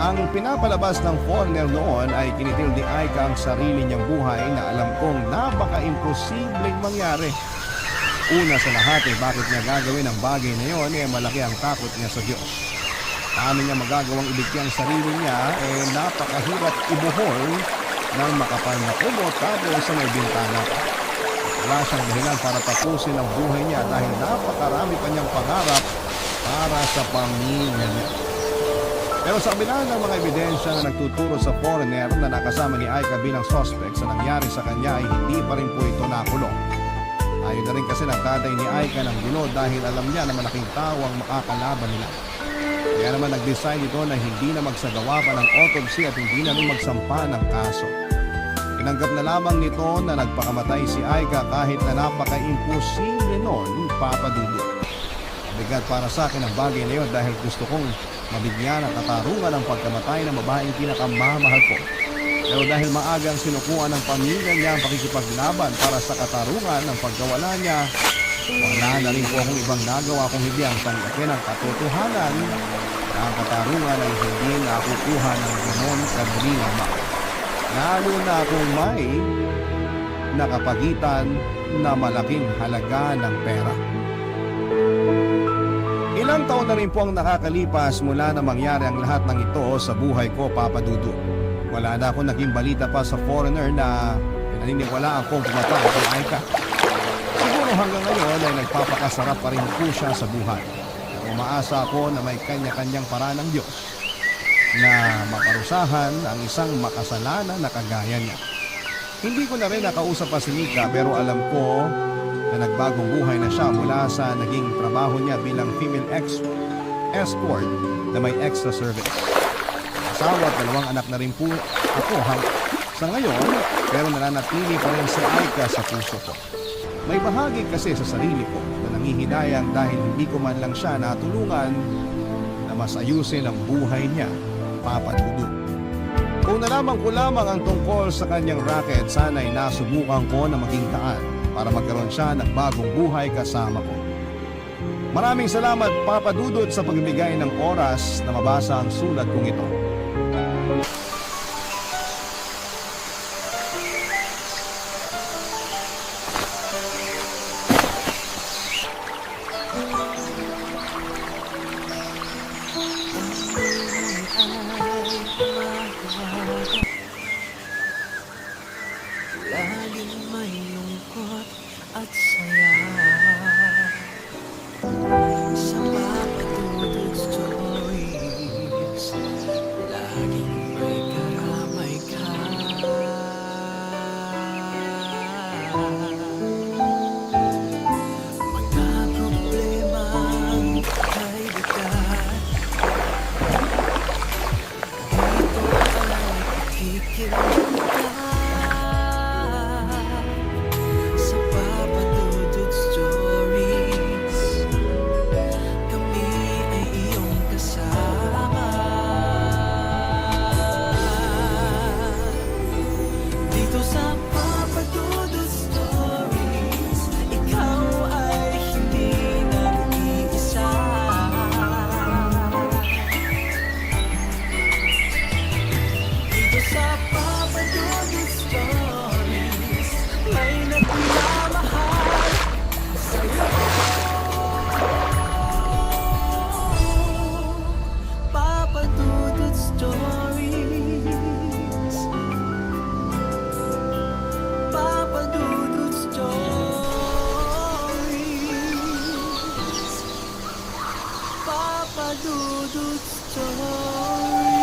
Ang pinapalabas ng foreigner noon ay kinitil ni Aika ang sarili niyang buhay na alam kong napaka-imposibleng mangyari. Una sa lahat ay bakit niya gagawin ang bagay na yon malaki ang takot niya sa Diyos. Paano niya magagawang ibigti ang sarili niya napakahirap ibuhol ng makapal na kumot tapos sa may bintana pa. Wala siyang dahilan para tapusin ang buhay niya dahil napakarami pa niyang pangarap para sa pamilya niya. Pero sa kabila ng mga ebidensya na nagtuturo sa foreigner na nakasama ni Aika bilang suspect sa nangyari sa kanya ay hindi pa rin po ito nakulong. Ayaw na rin kasi ng tatay ni Aika ng gulo dahil alam niya na malaking tao ang makakalaban nila. Kaya naman nag-decide ito na hindi na magsagawa pa ng autopsy at hindi na rin magsampa ng kaso. Tinanggap na lamang nito na nagpakamatay si Aika kahit na napaka-imposible noon, Papa Dudut. Bigat para sa akin ang bagay na yun dahil gusto kong mabigyan at katarungan ang pagkamatay ng babaeng pinakamamahal ko. Pero dahil maagang sinukuan ng pamilya niya ang pakikipaglaban para sa katarungan ng pagkawala niya, wala na rin po akong ibang nagawa kung hindi ang tanggapin ang katotohanan na ang katarungan ay hindi nakukuha ng ganon kadali lamang. Lalo na kung may nakapagitan na malaking halaga ng pera. Ilang taon na rin po ang nakakalipas mula na mangyari ang lahat ng ito sa buhay ko, Papa Dudut. Wala na akong naging balita pa sa foreigner na pinaniniwalaan kong pumatay kay Aika. Siguro hanggang ngayon ay nagpapakasarap pa rin po siya sa buhay. Umaasa ako na may kanya-kanyang paraan ng Diyos na maparusahan ang isang makasalanan na kagaya niya. Hindi ko na rin nakausap pa si Nika pero alam ko na nagbagong buhay na siya mula sa naging trabaho niya bilang female escort na may extra service. Asawa at 2 anak na rin po ako sa ngayon pero nananatili pa rin si Aika sa puso ko. May bahagi kasi sa sarili ko na nangihinayang dahil hindi ko man lang siya natulungan na mas ayusin ang buhay niya, Papa Dudut. Kung nalaman ko lamang ang tungkol sa kanyang racket, sana'y nasubukan ko na maging daan para magkaroon siya ng bagong buhay kasama ko. Maraming salamat, Papa Dudut, sa pagbibigay ng oras na mabasa ang sulat kong ito. Mga problema ay bigat. Dito ay pakikita sa Papa Dudut Stories. Kami ay iyong kasama. Dito sa Papa Dudut Stories, ikaw ay hindi nag-iisa. Dito sa Papa Dudut Stories, may nagmamahal sa'yo. Papa Dudut Stories, Papa Dudut Stories, Papa Dudut Stories.